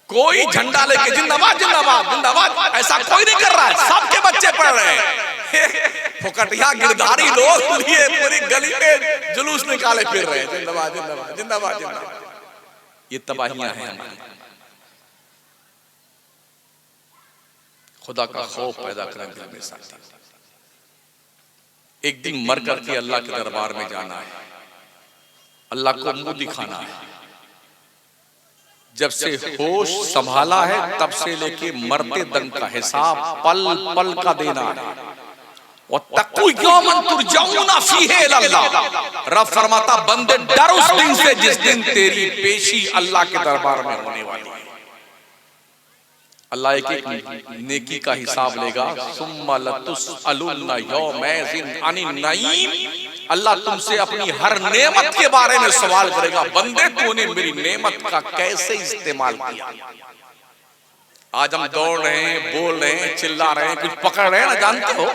A: कोई झंडा लेके जिंदाबाद जिंदाबाद जिंदाबाद ऐसा कोई नहीं कर रहा है, सबके बच्चे पढ़ रहे हैं। फुकटिया गिरधारी लोग लिए पूरी गली में जुलूस निकाले फिर रहे हैं, जिंदाबाद जिंदाबाद जिंदाबाद जिंदाबाद। ये तबाहियां हैं हमारी। खुदा का खौफ पैदा करें दिल में साथी। एक दिन मर करके अल्लाह के दरबार में जाना है, अल्लाह को मुंह दिखाना है। जब से होश संभाला है तब से लेके मरते दम का हिसाब पल पल का देना है। रब फरमाता बंदे डर उस दिन से जिस दिन तेरी पेशी अल्लाह के दरबार में होने वाली है। अल्लाह एक नेकी का हिसाब लेगा। सुम्मा लतुसअलुन्ना यौमैज़िन अनिन नईम। अल्लाह तुमसे अपनी हर नेमत के बारे में सवाल करेगा, बंदे तूने मेरी नेमत का कैसे इस्तेमाल किया। आज हम दौड़ रहे हैं, बोल रहे हैं, चिल्ला रहे हैं, कुछ पकड़ रहे हैं ना, जानते हो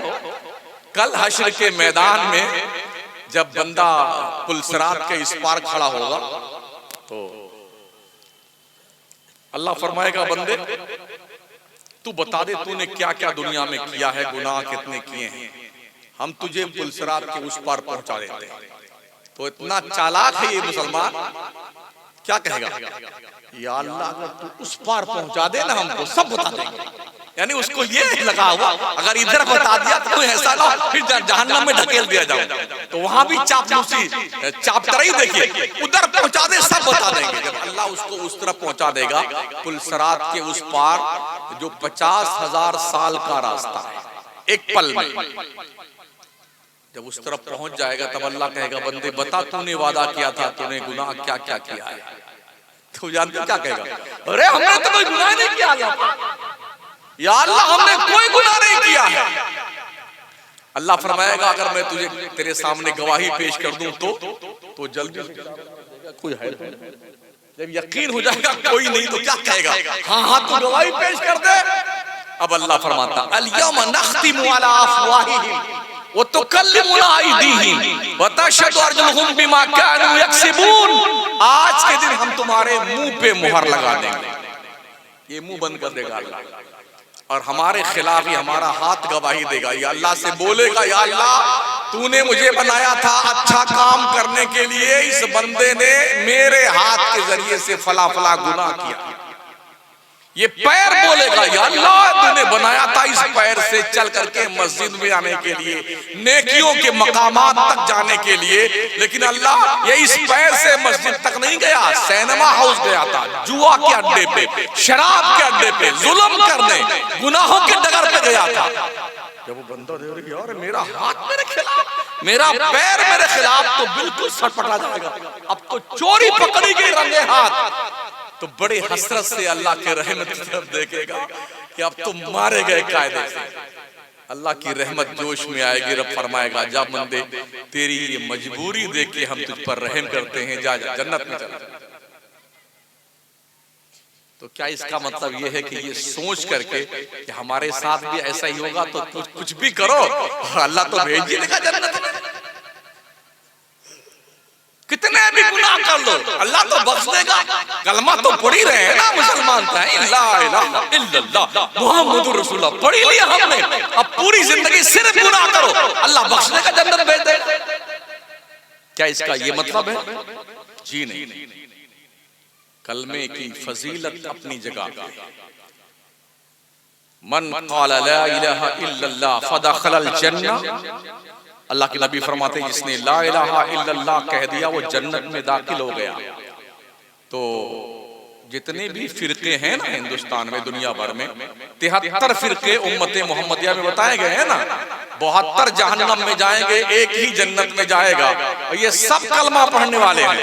A: कल हश्र के मैदान में जब बंदा पुलसरात के इस पार खड़ा होगा तो अल्लाह फरमाएगा, बंदे तू बता दे तूने क्या क्या दुनिया में किया है, गुनाह कितने किए हैं, हम तुझे पुलसरात के उस पार पहुंचा देते हैं। तो इतना चालाक है ये मुसलमान, क्या कहेगा, या अल्लाह अगर तू उस पार पहुंचा दे ना हमको सब बता देंगे। यानी उसको ये लगा हुआ अगर इधर बता दिया तो ऐसा ना फिर जहन्नम में ढकेल दिया जाओ, तो वहां भी चापलूसी चापतराई देखिए, उधर पहुंचा दे सब बता देंगे। जब अल्लाह उसको उस तरफ पहुंचा देगा पुलसरात के उस पार, जो 50,000 साल का रास्ता है एक पल में, जब उस तरफ पहुंच जाएगा तब अल्लाह कहेगा, बंदे बता तूने वादा किया था, तूने गुनाह क्या क्या किया है। तो जानते क्या कहेगा, अरे हमने तो कोई गुनाह नहीं किया, या अल्लाह हमने कोई गुनाह नहीं किया है। अल्लाह फरमाएगा, अगर मैं तुझे तेरे सामने गवाही पेश कर दूं तो जल्दी कोई है, जब यकीन हो जाएगा कोई नहीं तो क्या कहेगा, हाँ हाँ तू गवाही पेश कर दे। अब अल्लाह फरमाता, अल-यौमा नख्तिमु अला अफ़वाहिहिम व तुकल्लिमुना अयदीहिम व तशहदु अर्जुलुहुम बिमा कानू यक्सिबून। आज के दिन हम तुम्हारे मुंह पे मुहर लगा देंगे, ये मुंह बंद कर देगा अल्लाह, और हमारे खिलाफ ही हमारा हाथ गवाही देगा। या अल्लाह से बोलेगा, या अल्लाह तूने मुझे बनाया था अच्छा काम करने के लिए, इस बंदे ने मेरे हाथ के जरिए से फला फला गुनाह किया। ये पैर बोलेगा, या अल्लाह तूने बनाया था इस पैर से चल करके मस्जिद में आने के लिए, नेकियों के मकामात तक जाने के लिए, लेकिन अल्लाह ये इस पैर से मस्जिद तक नहीं गया, सिनेमा हाउस गया था, जुआ के अड्डे पे, शराब के अड्डे पे, जुल्म करने, गुनाहों के डगर पे गया था। जब वो बंदा दे रही यार मेरा हाथ मेरे खिलाफ, मेरा पैर मेरे खिलाफ, तो बिल्कुल सटपटा जाएगा। अब तो चोरी पकड़ी गई रंगे हाथ, तो बड़े हसरत से अल्लाह के रहमत की तरफ देखेगा कि अब तो मारे गए कायदे से। अल्लाह की रहमत जोश में आएगी, रब फरमाएगा, जा बंदे तेरी ये मजबूरी देख के हम तुझ पर रहम करते हैं, जा जा जन्नत में चला। तो क्या इसका मतलब ये है कि ये सोच करके कि हमारे साथ भी ऐसा ही होगा तो कुछ भी करो और अल्लाह तो भेज ही देगा जन्नत में। कितने भी गुनाह कर लो अल्लाह तो बख्श देगा। कलमा तो पढ़ ही रहे हैं ना मुसलमान, ला इलाहा इल्लल्लाह मुहम्मदुर रसूलुल्लाह पढ़ लिया हमने, अब पूरी जिंदगी सिर्फ गुनाह करो, अल्लाह बख्श देगा, जन्नत भेज देगा। क्या इसका ये मतलब है? जी नहीं। कलमे की फजीलत अपनी जगह पे, मन क़ाला ला इलाहा इल्लल्लाह फदखलल जन्नह। अल्लाह के नबी फरमाते हैं, जिसने ला इलाहा इल्लल्लाह कह दिया वो जन्नत में दाखिल हो गया। तो जितने भी फिरके हैं ना हिंदुस्तान में, दुनिया भर में 73 फिरके उम्मत मोहम्मदिया में बताए गए हैं ना, 72 जहन्नम में जाएंगे, एक ही जन्नत में जाएगा, और ये सब कलमा पढ़ने वाले हैं।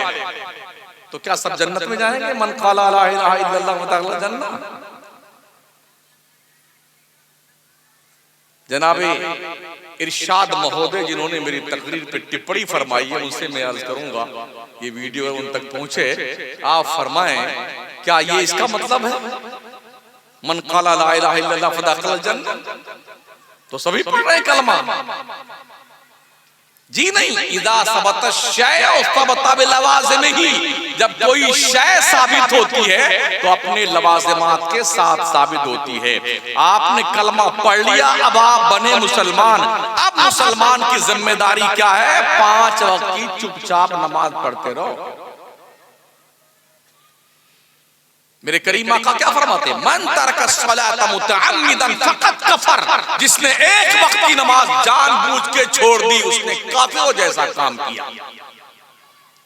A: तो क्या सब जन्नत में जाएंगे? मन क़ाला ला इलाहा इल्लल्लाह फदखलल जन्नह। जनाबे इरशाद महोदय जिन्होंने मेरी तकरीर पे टिप्पणी फरमाई है, उनसे मैं अर्ज करूंगा ये वीडियो उन तक पहुंचे, आप फरमाएं क्या ये इसका मतलब है मन क़ाला ला इलाहा इल्लल्लाह फदखलल जन्नह? तो सभी पढ़ रहे हैं कलमा? जी नहीं। इदा सबत शय सबत बिलवाज़िमिही, जब कोई शय साबित होती है तो अपने लवाज़िमात के साथ साबित होती है। आपने कलमा पढ़ लिया, अब आप बने मुसलमान। अब मुसलमान की जिम्मेदारी क्या है? 5 वक्त की चुपचाप नमाज पढ़ते रहो। मेरे करीम आका क्या फरमाते? मन तरका सलात मुतअम्मिदन फक़द कफर। जिसने एक वक्त की नमाज जानबूझ के छोड़ दी उसने काफिरों जैसा काम किया।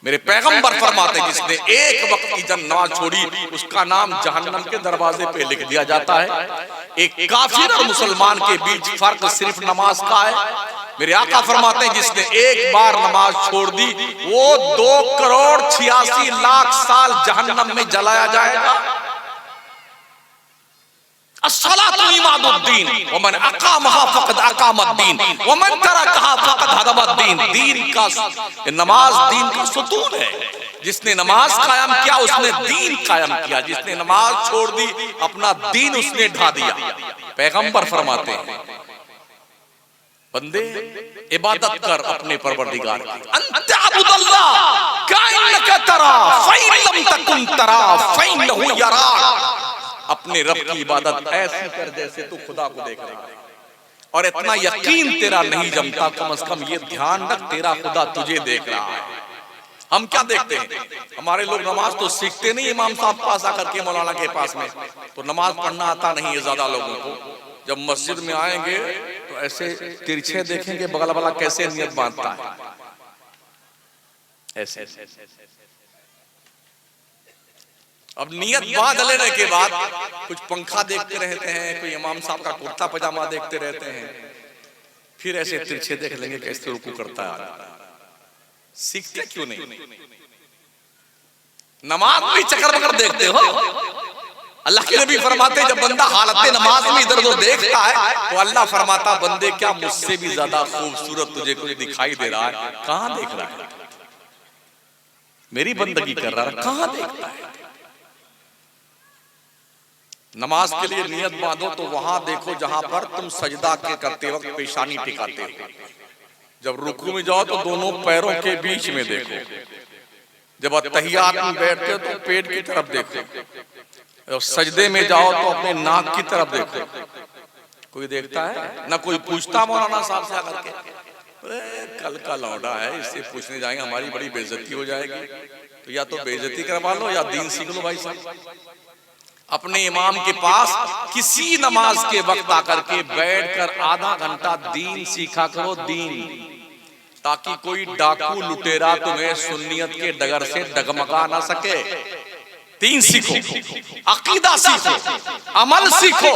A: मेरे पैगंबर फरमाते जिसने एक वक्त की नमाज छोड़ी उसका नाम जहन्नम के दरवाजे पे लिख दिया जाता है। एक काफिर और मुसलमान के बीच फर्क सिर्फ नमाज का है। मेरे आका फरमाते हैं जिसने एक बार नमाज छोड़ दी वो 2,86,00,000 साल जहन्नम में जलाया जाएगा। अस्सलातु इमादुद्दीन वमन अकामहा फक़द अकामद्दीन वमन तरकहा फक़द हदमद्दीन। दीन का नमाज दीन का सुतून है। जिसने नमाज कायम किया उसने दीन कायम किया। जिसने नमाज छोड़ दी अपना दीन उसने ढा दिया। पैगंबर फरमाते हैं बंदे इबादत कर अपने परवरदिगार की। अंत अब्दुल्लाह काइन्नका तरा फ़इन लम तकुन तरा फ़इन्नहु यराक। अपने रब की इबादत ऐसी कर जैसे तू खुदा को देख रहा है। और इतना यकीन तेरा नहीं जमता, कम से कम ये ध्यान रख तेरा खुदा तुझे देख रहा है। हम क्या देखते हैं? हमारे लोग नमाज तो सीखते नहीं इमाम साहब पास आकर के, मौलाना के पास में, तो नमाज पढ़ना आता नहीं है ज्यादा लोगों को। जब मस्जिद में आएंगे तो ऐसे तिरछे देखेंगे बगल वाला कैसे नियत बांधता है, ऐसे। अब नियत बांध लेने के बाद कुछ पंखा देखते रहते हैं, कोई इमाम साहब का कुर्ता पजामा देखते रहते हैं, फिर ऐसे तिरछे देख लेंगे कैसे रुकू करता है। सीखते क्यों नहीं? नमाज में चक्कर बकर देखते हो। अल्लाह के नबी फरमाते जब बंदा हालत नमाज में इधर उधर देखता है तो अल्लाह फरमाता बंदे क्या मुझसे भी ज्यादा खूबसूरत तुझे कोई दिखाई दे रहा है? कहां देख रहा है? मेरी बंदगी कर रहा है, कहां देखता है? नमाज के लिए नियत बांधो तो वहां देखो जहां पर तुम सजदा के करते वक्त पेशानी टिकाते हो। जब रुकू में जाओ तो दोनों पैरों के बीच में देखो। जब अत्तहियात में बैठते हो तो पेट की तरफ देखो। जब सजदे में जाओ तो अपने नाक की तरफ देखो। कोई देखता है? ना कोई पूछता मौलाना साहब से आकर के, कल का लौंडा है, इससे पूछने जाएंगे हमारी बड़ी बेइज्जती हो जाएगी। तो या तो बेइज्जती करवा लो या दीन सीख लो भाई साहब। अपने इमाम के पास किसी नमाज के वक्त आकर के बैठकर आधा घंटा दीन सीखा करो, दीन, ताकि कोई डाकू लुटेरा तुम्हें सुन्नियत के डगर से डगमगा ना सके। दीन सीखो, अकीदा सीखो, अमल सीखो।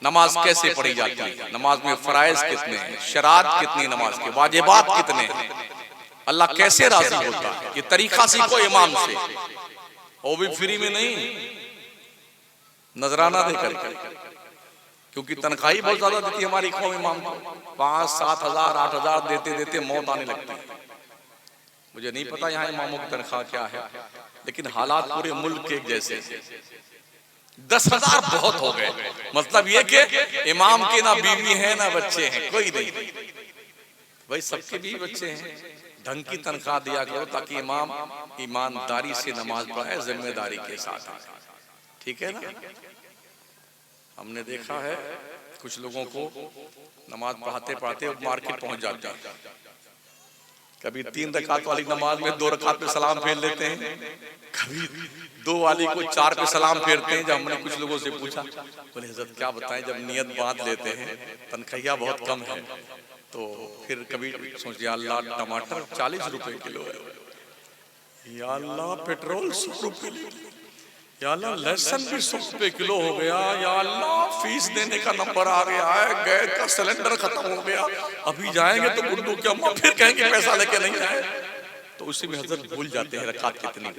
A: नमाज कैसे पढ़ी जाती है, नमाज में फराइज कितने हैं, शरात कितनी, नमाज के वाजिबात कितने हैं, अल्लाह कैसे राजी होता है, ये तरीका सीखो इमाम से। वो भी फ्री में नहीं, नजराना देकर, क्योंकि तनख्वाही बहुत ज्यादा देती है हमारी कौम इमाम को। 5-7 हजार 8 हजार देते देते मौत आने लगती है। मुझे नहीं पता यहाँ इमामों की तनख्वाह क्या है, लेकिन हालात पूरे मुल्क के जैसे। 10,000 बहुत हो गए। मतलब ये कि इमाम के ना बीवी है ना बच्चे हैं, कोई नहीं। भाई सबके भी बच्चे हैं, ढंग की तनख्वाह दिया करो ताकि इमाम ईमानदारी से नमाज पढ़े, जिम्मेदारी के साथ। ठीक है ना? हमने देखा है कुछ लोगों को नमाज पढ़ाते पढ़ाते मार्केट पहुंच जाते हैं। कभी 3 रकात वाली नमाज में 2 रकात पे सलाम फेर लेते हैं, कभी 2 वाली को 4 पे सलाम फेरते हैं। जब हमने कुछ लोगों से पूछा, बोले हज़रत क्या बताएं, जब नियत बांध लेते हैं, तनख्वाह बहुत कम है, तो फिर कभी सोचिए अल्लाह टमाटर 40 रुपए किलो है, या अल्लाह पेट्रोल 100 रुपए, या अल्लाह लहसुन भी 100 रुपए किलो हो गया, या अल्लाह फीस देने का नंबर आ गया है, गैस का सिलेंडर खत्म हो गया, अभी जाएंगे तो गुड्डू की अम्मा फिर कहेंगे पैसा लेके नहीं आए। तो उसी में हजरत भूल जाते हैं रकात कितनी।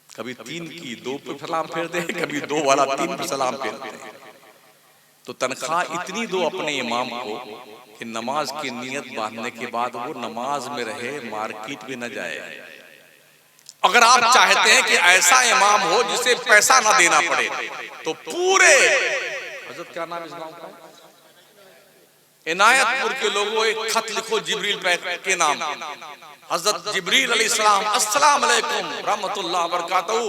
A: कभी 3 की 2 पे सलाम फेर दे, कभी 2 वाला 3 पे सलाम फेरते हैं। तो तनख्वाह इतनी दो अपने इमाम को कि नमाज की नियत बांधने के बाद वो नमाज में रहे, मार्केट भी न जाए। अगर आप चाहते हैं कि ऐसा इमाम हो जिसे पैसा ना देना पड़े, तो पूरे हजरत क्या नाम इस गांव का? इनायतपुर के लोगों एक खत लिखो जिब्रील के नाम, हजरत जिब्रील अलैहिस्सलाम अस्सलाम अलैकुम रहमतुल्लाह बरकातहू,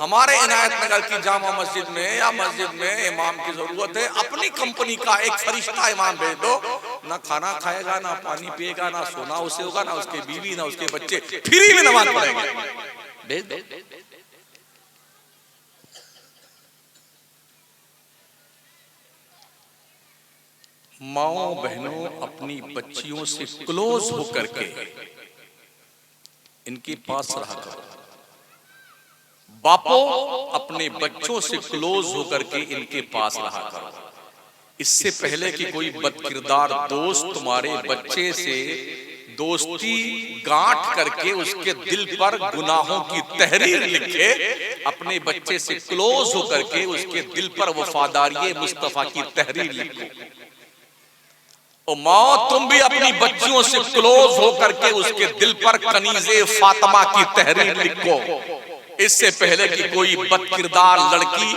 A: हमारे इनायत नगर की जामा मस्जिद में या मस्जिद में इमाम की जरूरत है, अपनी कंपनी का एक फरिश्ता इमाम भेज दो, ना खाना खाएगा, ना पानी पिएगा, ना सोना उसे होगा, ना उसके बीवी, ना उसके बच्चे, फ्री में नमाज पढ़ेंगे, भेज दो। माओ बहनों, अपनी बच्चियों से क्लोज होकर के इनके पास रहा करो। बापो, अपने बच्चों से क्लोज होकर के इनके पास रहा करो। इससे पहले कि कोई बदकिरदार दोस्त तुम्हारे बच्चे से दोस्ती गांठ करके उसके दिल पर गुनाहों की तहरीर लिखे, अपने बच्चे से क्लोज होकर के उसके दिल पर वफादारी मुस्तफा की तहरीर लिखो। और माँ, तुम भी अपनी बच्चियों से क्लोज होकर के उसके दिल पर कनीज़े फातिमा की तहरीर लिखो। इससे पहले कि कोई बदकिरदार लड़की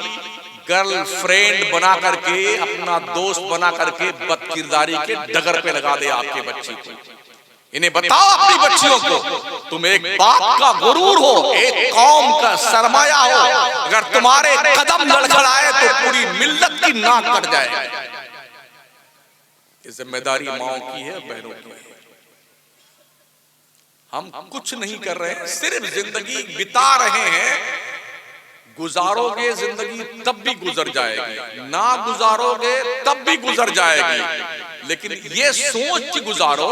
A: गर्लफ्रेंड बना करके, अपना दोस्त बना करके बदकिरदारी के डगर पे लगा दे आपके बच्ची को। इन्हें बताओ अपनी बच्चियों को, तुम एक बाप का गुरूर हो, एक कौम का सरमाया हो, अगर तुम्हारे कदम लड़खड़ाए तो पूरी मिल्लत की नाक कट जाए। जिम्मेदारी माओ की है, बहनों की है। हम कुछ नहीं कर रहे हैं, सिर्फ जिंदगी बिता रहे हैं। गुजारोगे जिंदगी तब भी गुजर जाएगी, ना गुजारोगे तब भी गुजर जाएगी, लेकिन ये सोच के गुजारो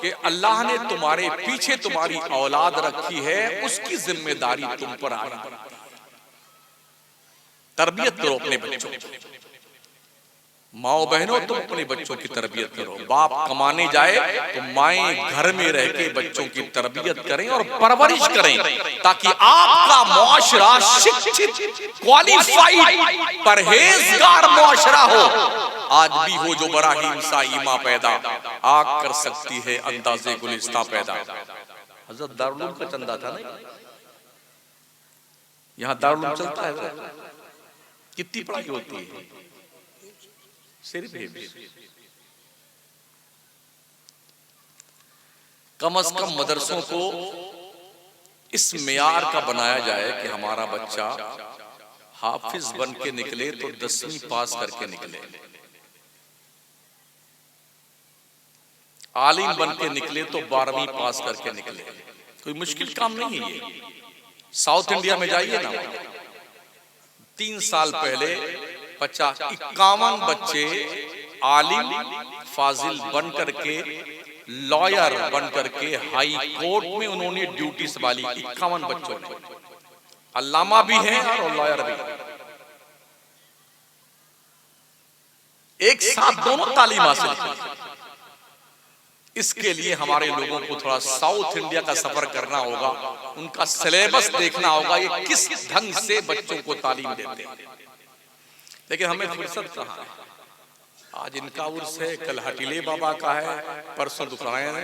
A: कि अल्लाह ने तुम्हारे पीछे तुम्हारी औलाद रखी है, उसकी जिम्मेदारी तुम पर आ रही है। तरबियत करो अपने बच्चों की। माओ बहनों, तुम अपने बच्चों की तरबियत करो। बाप कमाने जाए तो माएं घर में रह के बच्चों की तरबियत करें और परवरिश करें, ताकि आपका मुआशरा शिक्षित, क्वालिफाइड, परहेजगार मुआशरा हो। आज भी हो जो बराहीम सा ईमा पैदा, आग कर सकती है अंदाजे गुलिस्ता पैदा। हजरत दारुल का चंदा था ना, यहाँ दारुल चलता है। कितनी पढ़ाई होती है, सिर्फ कम से कम मदरसों को इस मेयार का बनाया जाए कि हमारा बच्चा हाफिज बन के निकले तो 10वीं पास करके निकले, आलिम बन के निकले तो 12वीं पास करके निकले। कोई मुश्किल काम नहीं है ये। साउथ इंडिया में जाइए ना, 3 साल पहले 51 बच्चे आलिम फाजिल बन करके, लॉयर बन करके हाई कोर्ट में उन्होंने ड्यूटी संभाली। 51 बच्चों ने, अल्लामा भी हैं और लॉयर भी, एक साथ दोनों तालीम हासिल की। इसके लिए हमारे लोगों को थोड़ा साउथ इंडिया का सफर करना होगा, उनका सिलेबस देखना होगा, ये किस ढंग से बच्चों को तालीम देते हैं। लेकिन हमें फुर्सत कहाँ है। आज इनका उर्स है, कल हटीले बाबा का है, परसों दुखरायन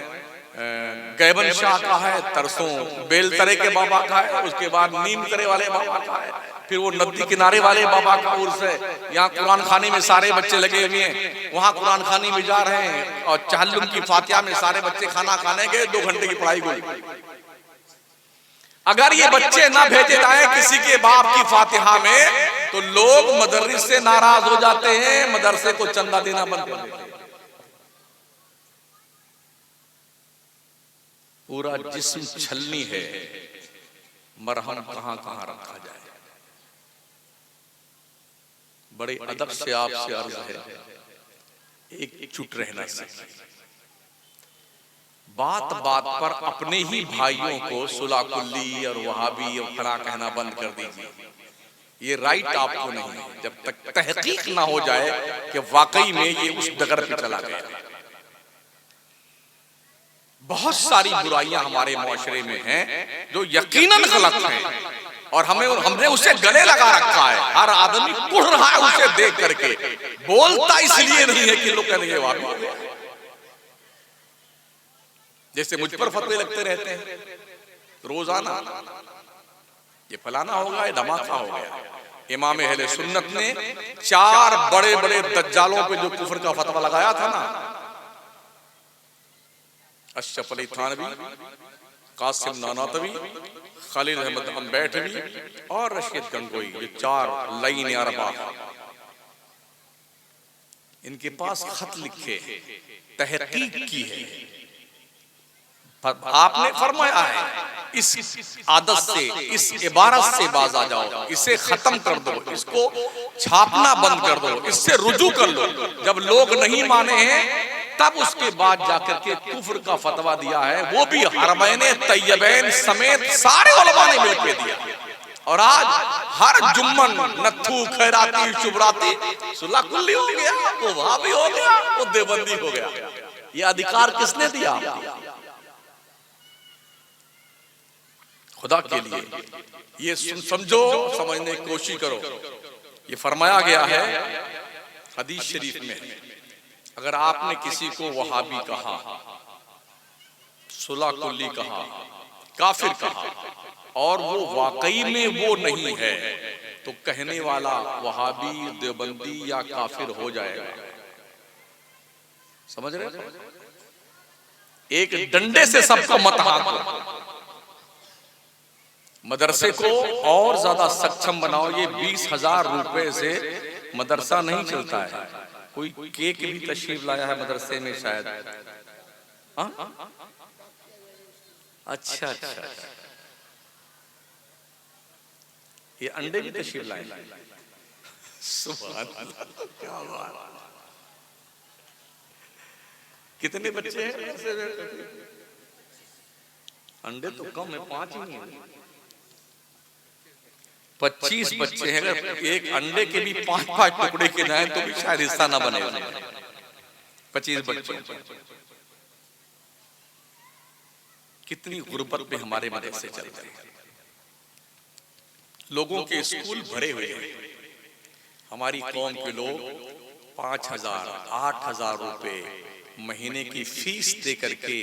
A: गैबन शाह का है, तरसों बेलतरे के बाबा का है, उसके बाद नीम तरे वाले बाबा का है, फिर वो नदी किनारे वाले बाबा का उर्स है। यहाँ कुरान खाने में सारे बच्चे लगे हुए हैं, वहाँ कुरान खाने में जा रहे हैं, और चहल्लुम की फातिहा में सारे बच्चे खाना खाने गए, 2 घंटे की पढ़ाई हुई। अगर ये बच्चे ना भेजे जाए किसी के बाप की फातिहा में, तो लोग मदरसे से नाराज हो जाते हैं, मदरसे को चंदा देना बंद कर देते हैं। पूरा जिस्म छलनी है, मरहम कहां कहां रखा जाए। बड़े अदब से आपसे अर्ज है, एक चुप रहना सीखिए। बात बात पर अपने ही भाइयों को सुलाकुल्ली और वहाबी और फला कहना बंद कर दीजिए। ये राइट आपको नहीं है, जब तक तहकीक ना हो जाए कि वाकई में ये उस डगर पे चला गया। बहुत सारी बुराइयां हमारे मुआशरे में हैं जो यकीनन गलत हैं, और हमने उसे गले लगा रखा है। हर आदमी कुढ़ रहा है उसे देख करके, बोलता इसलिए नहीं है कि लोग कहेंगे वाकई। जैसे मुझ पर फतवे लगते रहते हैं रोजाना, ये फलाना हो गया, ये धमाका हो गया। इमाम अहले सुन्नत ने 4 बड़े बड़े दज्जालों पे जो कुफर का फतवा लगाया था ना, अशरफ अली थानवी, कासिम नानातवी, खलील अहमद अम्बेठवी और रशीद गंगोई, ये 4 लाइन अरबा। इनके पास खत लिखे, तहकीक की है। आपने फरमाया है इस आदत से, इस इबारत से बाज आ जाओ, इसे खत्म कर दो, इसको छापना बंद कर दो, इससे रुजू कर लो। जब लोग नहीं माने हैं तब उसके बाद जाकर के कुफ्र का फतवा दिया है, वो भी हरमैन तैयबैन समेत सारे उलमा ने मिलकर दिया। और आज हर जुम्मन, नत्थू, खैराती, शुभराती सुल्ला कुल्ली हो गया, वो वहाबी हो गया, वो देवबंदी हो गया। ये अधिकार किसने दिया? खुदा के लिए ये समझो, समझने की कोशिश करो। ये फरमाया गया है हदीस शरीफ में, अगर आपने किसी को वहाबी कहा, सुलह कुल्ली कहा, काफिर कहा और वो वाकई में वो नहीं है, तो कहने वाला वहाबी, देवबंदी या काफिर हो जाएगा। समझ रहे? एक डंडे से सबको मत हाको। मदरसे को और ज्यादा सक्षम बनाओ। ये 20,000 रुपए से मदरसा नहीं चलता है। कोई केक भी तशरीफ लाया है मदरसे में शायद? अच्छा अच्छा, ये अंडे भी तशरीफ लाए। सुभान अल्लाह, क्या बात। कितने बच्चे हैं? अंडे तो कम है, 5 ही हैं। 25 बच्चे हैं। अगर एक अंडे के भी 5-5 टुकड़े के जाएं तो भी शायद हिस्सा ना बने। 25 बच्चे। कितनी गुर्बत में हमारे मदरसे चलते हैं। लोगों के स्कूल भरे हुए हैं। हमारी कौम के लोग 5,000, 8,000 रुपए महीने की फीस दे करके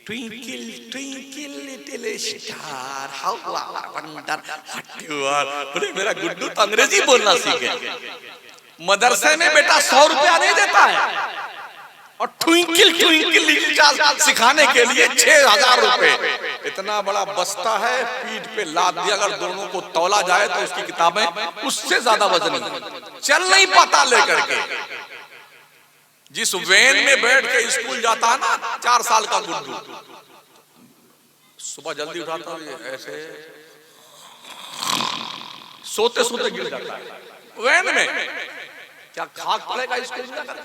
A: twinkle twinkle little star how I wonder what you are. बोले मेरा गुड्डू तो अंग्रेजी बोलना सीख गया। मदरसे में बेटा 100 रुपया नहीं देता है और ट्विंकल ट्विंकल लिटिल स्टार सिखाने के लिए 6,000 रुपए। इतना बड़ा बस्ता है, पीठ पे लाद दिया, अगर दोनों को तौला जाए तो उसकी किताबें उससे ज्यादा वजनी है। चल नहीं पाता लेकर के। जिस वैन में बैठ के स्कूल जाता है ना 4 साल का गुड्डू, सुबह जल्दी उठाता है, ऐसे सोते सोते गिर जाता है वैन में। क्या खाक पड़ेगा स्कूल में जाकर?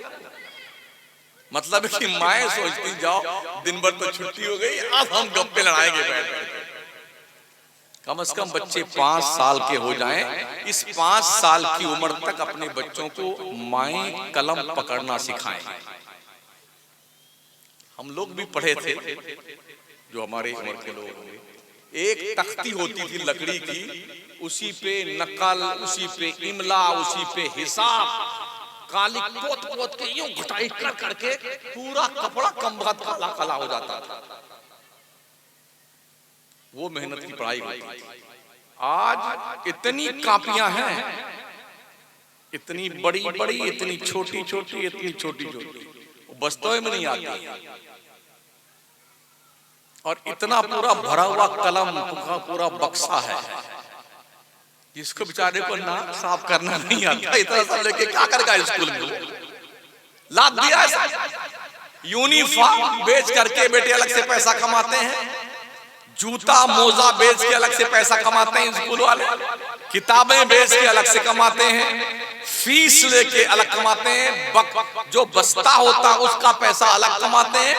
A: मतलब कि माएं सोचती जाओ दिन भर तो छुट्टी हो गई, अब हम गप्पे लड़ाएंगे बैठ बैठ। कम से कम बच्चे 5 साल के हो जाएं। इस 5 साल की उम्र तक अपने बच्चों को माएं कलम पकड़ना सिखाएं। हम लोग भी पढ़े थे, जो हमारे उम्र के लोग होंगे। एक तख्ती होती थी लकड़ी की, उसी पे नकल, उसी पे इमला, उसी पे हिसाब, काली पोत पोत के यूं घटाई कर करके पूरा कपड़ा कमबख्त काला काला हो जाता था। वो मेहनत की पढ़ाई होती थी। आज इतनी कापियां हैं, इतनी बड़ी बड़ी, इतनी छोटी छोटी, इतनी छोटी छोटी, बस्तों में नहीं आती। और इतना पूरा भरा हुआ कलम का पूरा बक्सा है, जिसको बेचारे को ना साफ करना नहीं आता। इतना सब लेके क्या करेगा स्कूल में? लाद दिया है। यूनिफॉर्म बेच करके बेटे अलग से पैसा कमाते हैं, जूता मोजा बेच के अलग से पैसा कमाते हैं स्कूल वाले, किताबें बेच के अलग से कमाते हैं, फीस लेके अलग कमाते हैं, जो बस्ता होता है उसका पैसा अलग कमाते हैं,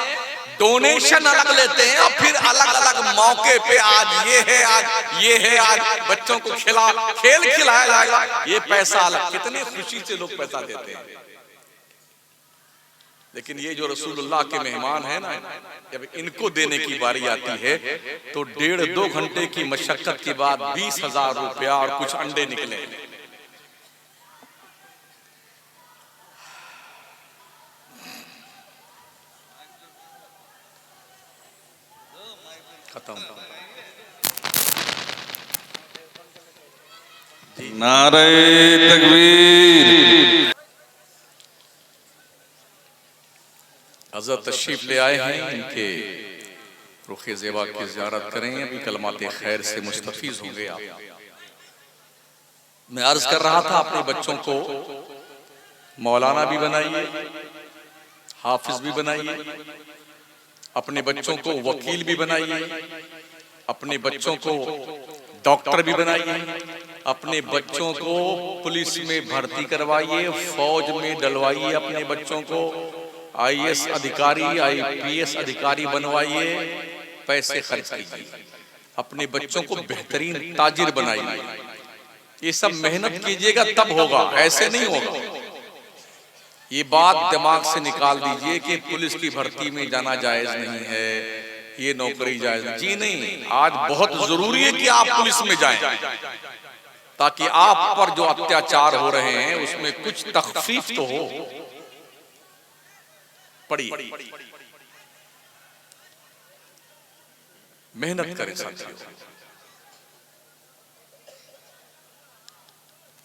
A: डोनेशन अलग लेते हैं, और फिर अलग अलग मौके पे आज ये है, आज ये है, आज बच्चों को खेल खिलाया जाएगा, ये पैसा अलग। कितने खुशी से लोग पैसा देते हैं। लेकिन ये जो रसूलुल्लाह के मेहमान है ना, जब इनको देने की बारी आती है तो 1.5-2 घंटे की मशक्कत के बाद 20,000 रुपया और कुछ अंडे निकले। खत्म।
B: नारे तकबीर।
A: हजरत तशरीफ ले आए हैं, इनके रुखे ज़ेबा की ज़ियारत करें। अभी कलमाते खैर से मुस्तफीज होंगे आप। मैं अर्ज कर रहा था, अपने बच्चों को मौलाना भी बनाइए, हाफिज भी बनाइए, अपने बच्चों को वकील भी बनाइए, अपने बच्चों को डॉक्टर भी बनाइए, अपने बच्चों को पुलिस में भर्ती करवाइए, फौज में डलवाइए, अपने बच्चों को IAS अधिकारी, IPS अधिकारी बनवाइए, पैसे खर्च कीजिए, अपने बच्चों को बेहतरीन ताजिर बनाइए। ये सब मेहनत कीजिएगा तब होगा, ऐसे नहीं होगा। ये बात दिमाग से निकाल दीजिए कि पुलिस की भर्ती में जाना जायज नहीं है, ये नौकरी जायज नहीं। जी नहीं, आज बहुत जरूरी है कि आप पुलिस में जाएं, ताकि आप पर जो अत्याचार हो रहे हैं उसमें कुछ तखफीफ तो हो। पढ़िए, मेहनत करें साथियों।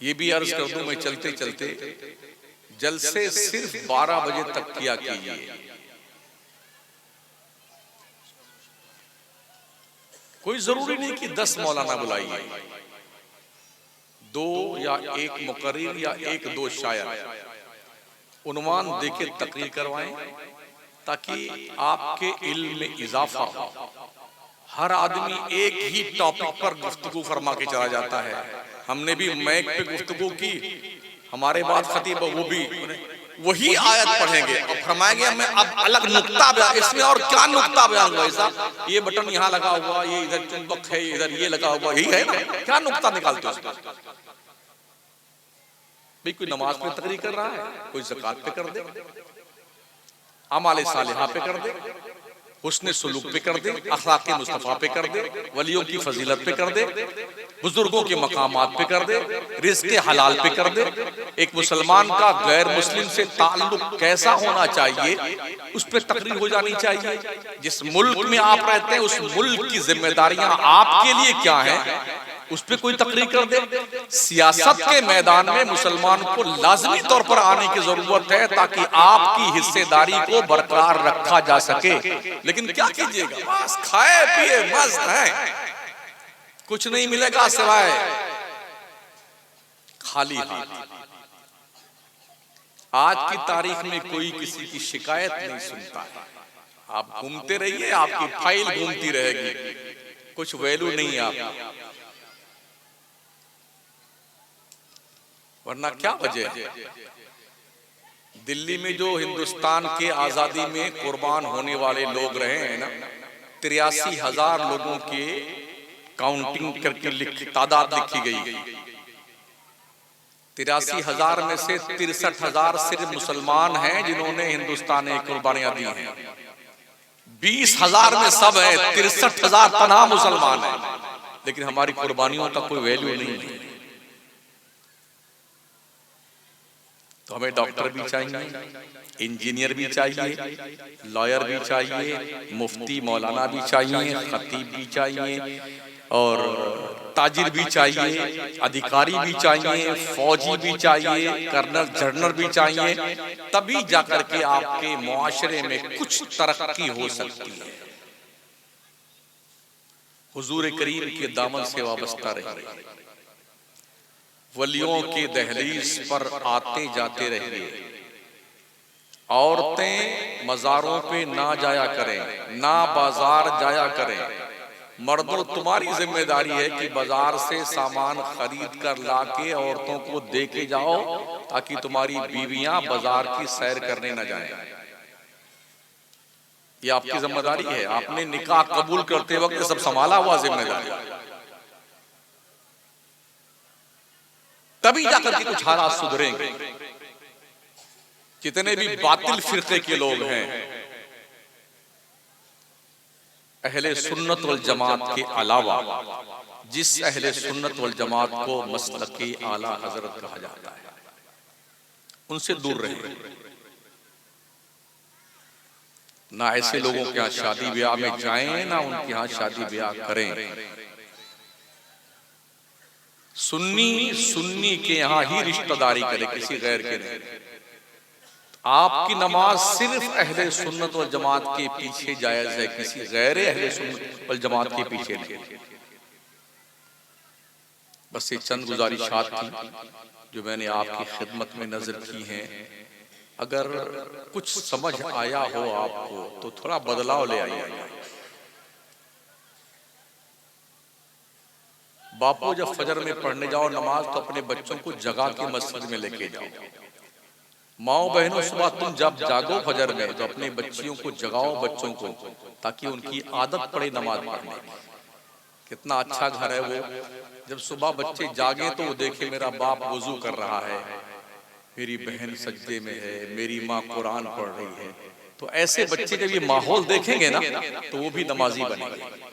A: ये भी अर्ज कर दूं मैं चलते चलते, जलसे सिर्फ 12 बजे तक किया कीजिए। कोई जरूरी नहीं कि 10 मौलाना बुलाइए, 2 या 1 मुकर्रिर या 1-2 शायर उन्वान देके तकरीर करवाएं, ताकि आपके इल्म में इजाफा हो। हर आदमी एक ही टॉपिक पर गुफ्तगू फरमा के चला जाता है। हमने भी मैक पे गुफ्तगू की, हमारे बाद खतीब वो भी वही आयत पढ़ेंगे और फरमाएंगे मैं अब अलग नुक्ता बयान, इसमें और क्या नुक्ता बयान हुआ साहब, ये बटन यहाँ लगा हुआ, ये इधर चुंबक है, इधर ये लगा हुआ, यही है ना, क्या नुक्ता निकालते हो उसका? भाई कोई नमाज पे तकरीर कर रहा है, कोई ज़कात पे कर दे, अमाले सालिहा पे कर दे, हुस्ने सुलूक पे कर दे, अखलाक़े मुस्तफ़ा पे कर दे, वलियों की फजीलत पे कर दे, बुजुर्गों के मकामात पे कर दे, रिज़्क़े हलाल पे कर दे। एक मुसलमान का गैर मुस्लिम से ताल्लुक कैसा होना चाहिए उस पर तकरीर हो जानी चाहिए। जिस मुल्क में आप रहते हैं उस मुल्क की जिम्मेदारियां आपके लिए क्या हैं उस पर कोई तकरीर कर दे। सियासत के मैदान में मुसलमान को लाजमी तौर पर आने की जरूरत है ताकि आपकी हिस्सेदारी को बरकरार रखा जा सके। लेकिन क्या कीजिएगा, बस खाए पिए मस्त है, कुछ नहीं मिलेगा सिवाय खाली हाथ। आज की तारीख में कोई किसी की शिकायत नहीं सुनता है। आप घूमते रहिए, आपकी फाइल घूमती रहेगी, कुछ वैल्यू नहीं है आप। वरना क्या वजह है, दिल्ली में जो हिंदुस्तान के आजादी में कुर्बान होने वाले लोग रहे हैं ना, 83,000 लोगों के काउंटिंग करके तादाद लिखी गई। 83,000 में से 63,000 सिर्फ मुसलमान हैं जिन्होंने हिंदुस्तान में कुर्बानियां दी हैं। 20,000 में सब है, 63,000 तनहा मुसलमान हैं, लेकिन हमारी कुर्बानियों का कोई वैल्यू नहीं है। तो हमें डॉक्टर भी चाहिए, इंजीनियर भी चाहिए, लॉयर भी चाहिए, मुफ्ती मौलाना भी चाहिए, खतीब भी चाहिए, और ताजिर भी चाहिए, अधिकारी भी चाहिए, फौजी भी चाहिए, कर्नल जनरल भी चाहिए, तभी जाकर के आपके मुआशरे में कुछ तरक्की हो सकती है। हुजूर करीम के दामन से वाबस्ता रहिए, वलियों के दहलीज पर आते जाते रहिए। औरतें मज़ारों पे ना जाया करें, ना बाजार जाया करें। मर्दों, तुम्हारी जिम्मेदारी है कि बाजार से सामान खरीद कर लाके औरतों को दे के जाओ, ताकि तुम्हारी बीवियां बाजार की सैर करने न जाएं। ये आपकी जिम्मेदारी है। आपने निकाह कबूल करते वक्त सब संभाला हुआ जिम्मेदारी, तभी जाकर के कुछ हालात सुधरेंगे। जितने भी बातिल फिरके के लोग हैं, अहले सुन्नत वल जमात के अलावा जिस अहले सुन्नत वल जमात को मसलके आला हजरत कहा जाता है, उनसे दूर रहे। ना ऐसे लोगों के यहाँ शादी ब्याह में जाएं, ना उनके यहाँ शादी ब्याह करें। सुन्नी के यहाँ ही रिश्तेदारी करे, किसी गैर के नहीं। आपकी नमाज सिर्फ अहले सुन्नत वल जमात के पीछे जायज है, किसी गैर अहले सुन्नत वल जमात के पीछे नहीं। बस ये चंद गुजारिशात थी जो मैंने आपकी खिदमत में नजर की हैं। अगर कुछ समझ आया हो आपको तो थोड़ा बदलाव ले आइए। बापू जब फजर में पढ़ने जाओ नमाज तो अपने बच्चों को जगा के मस्जिद में लेके जाओ। माओ बहनों सुबह तुम जब जागो फजर में तो अपने बच्चियों को जगाओ, बच्चों को, ताकि उनकी आदत पड़े नमाज पढ़ने की। कितना अच्छा घर है वो, जब सुबह बच्चे जागे तो वो देखे मेरा बाप वुजू कर रहा है, मेरी बहन सज्जे में है, मेरी माँ कुरान पढ़ रही है। तो ऐसे बच्चे जब ये माहौल देखेंगे ना तो वो भी नमाजी बनेंगे।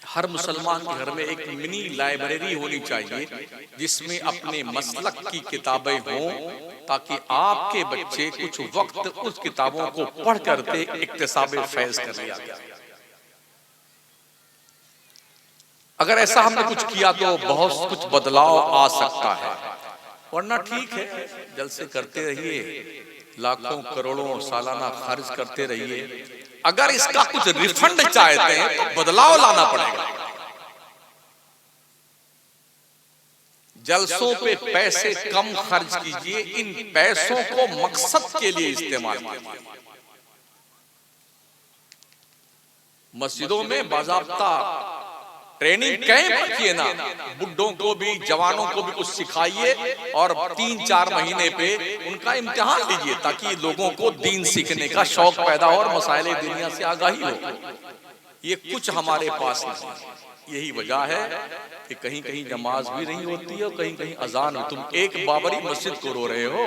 A: हर मुसलमान के घर में एक मिनी लाइब्रेरी होनी चाहिए जिसमें अपने मसलक की किताबें हों, ताकि आपके बच्चे कुछ वक्त उस किताबों को पढ़ करके इक्तिसाबे फैज कर लिया जाए। अगर ऐसा हमने कुछ किया तो बहुत कुछ बदलाव आ सकता है, वरना ठीक है जलसे करते रहिए, लाखों करोड़ों सालाना खर्च करते रहिए। अगर इसका कुछ रिफंड चाहते हैं तो बदलाव लाना पड़ेगा। जलसों पे पैसे कम खर्च कीजिए, इन पैसों को मकसद के लिए इस्तेमाल कीजिए। मस्जिदों में बाज़ाब्ता ट्रेनिंग कैंप रखिए ना, बुड्ढों को भी जवानों को भी कुछ सिखाइए और 3-4 महीने पे उनका इम्तिहान लीजिए, ताकि लोगों को दीन सीखने का शौक पैदा हो और मसाइले दुनिया से आगाही हो। ये कुछ हमारे पास नहीं। यही वजह है कि कहीं कहीं नमाज भी नहीं होती है और कहीं कहीं अजान हो। तुम एक बाबरी मस्जिद को रो रहे हो।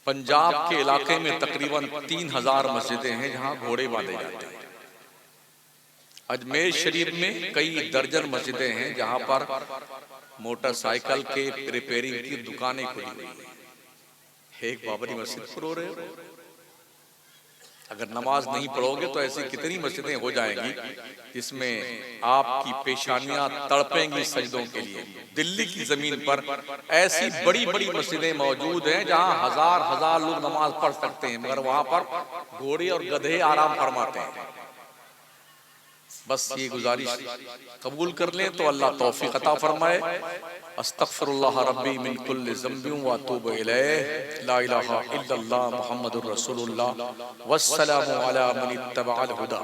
A: पंजाब के इलाके में तकरीबन 3000 मस्जिदें हैं जहां घोड़े बांधे जाते हैं। अजमेर शरीफ में कई दर्जन मस्जिदें हैं जहां पर मोटरसाइकिल के रिपेयरिंग की दुकानें खुली हुई हैं। एक बाबरी मस्जिद को रो रहे हो। अगर नमाज नहीं पढ़ोगे तो ऐसी कितनी मस्जिदें हो जाएंगी जिसमें आपकी पेशानियां तड़पेंगी सजदों के लिए। दिल्ली की जमीन पर ऐसी बड़ी बड़ी मस्जिदें मौजूद हैं जहां हजार हजार लोग नमाज पढ़ सकते हैं, मगर वहां पर घोड़े और गधे आराम फरमाते हैं। बस ये गुजारिश कबूल कर लें तो अल्लाह तौफीक अता फरमाए। अस्तगफिरुल्लाह रब्बी मिन कुल्लि ज़ंबिन व अतूबु इलैह। ला इलाहा इल्लल्लाह मुहम्मदुर रसूलुल्लाह वस्सलामु अला मन इत्तबअल हुदा।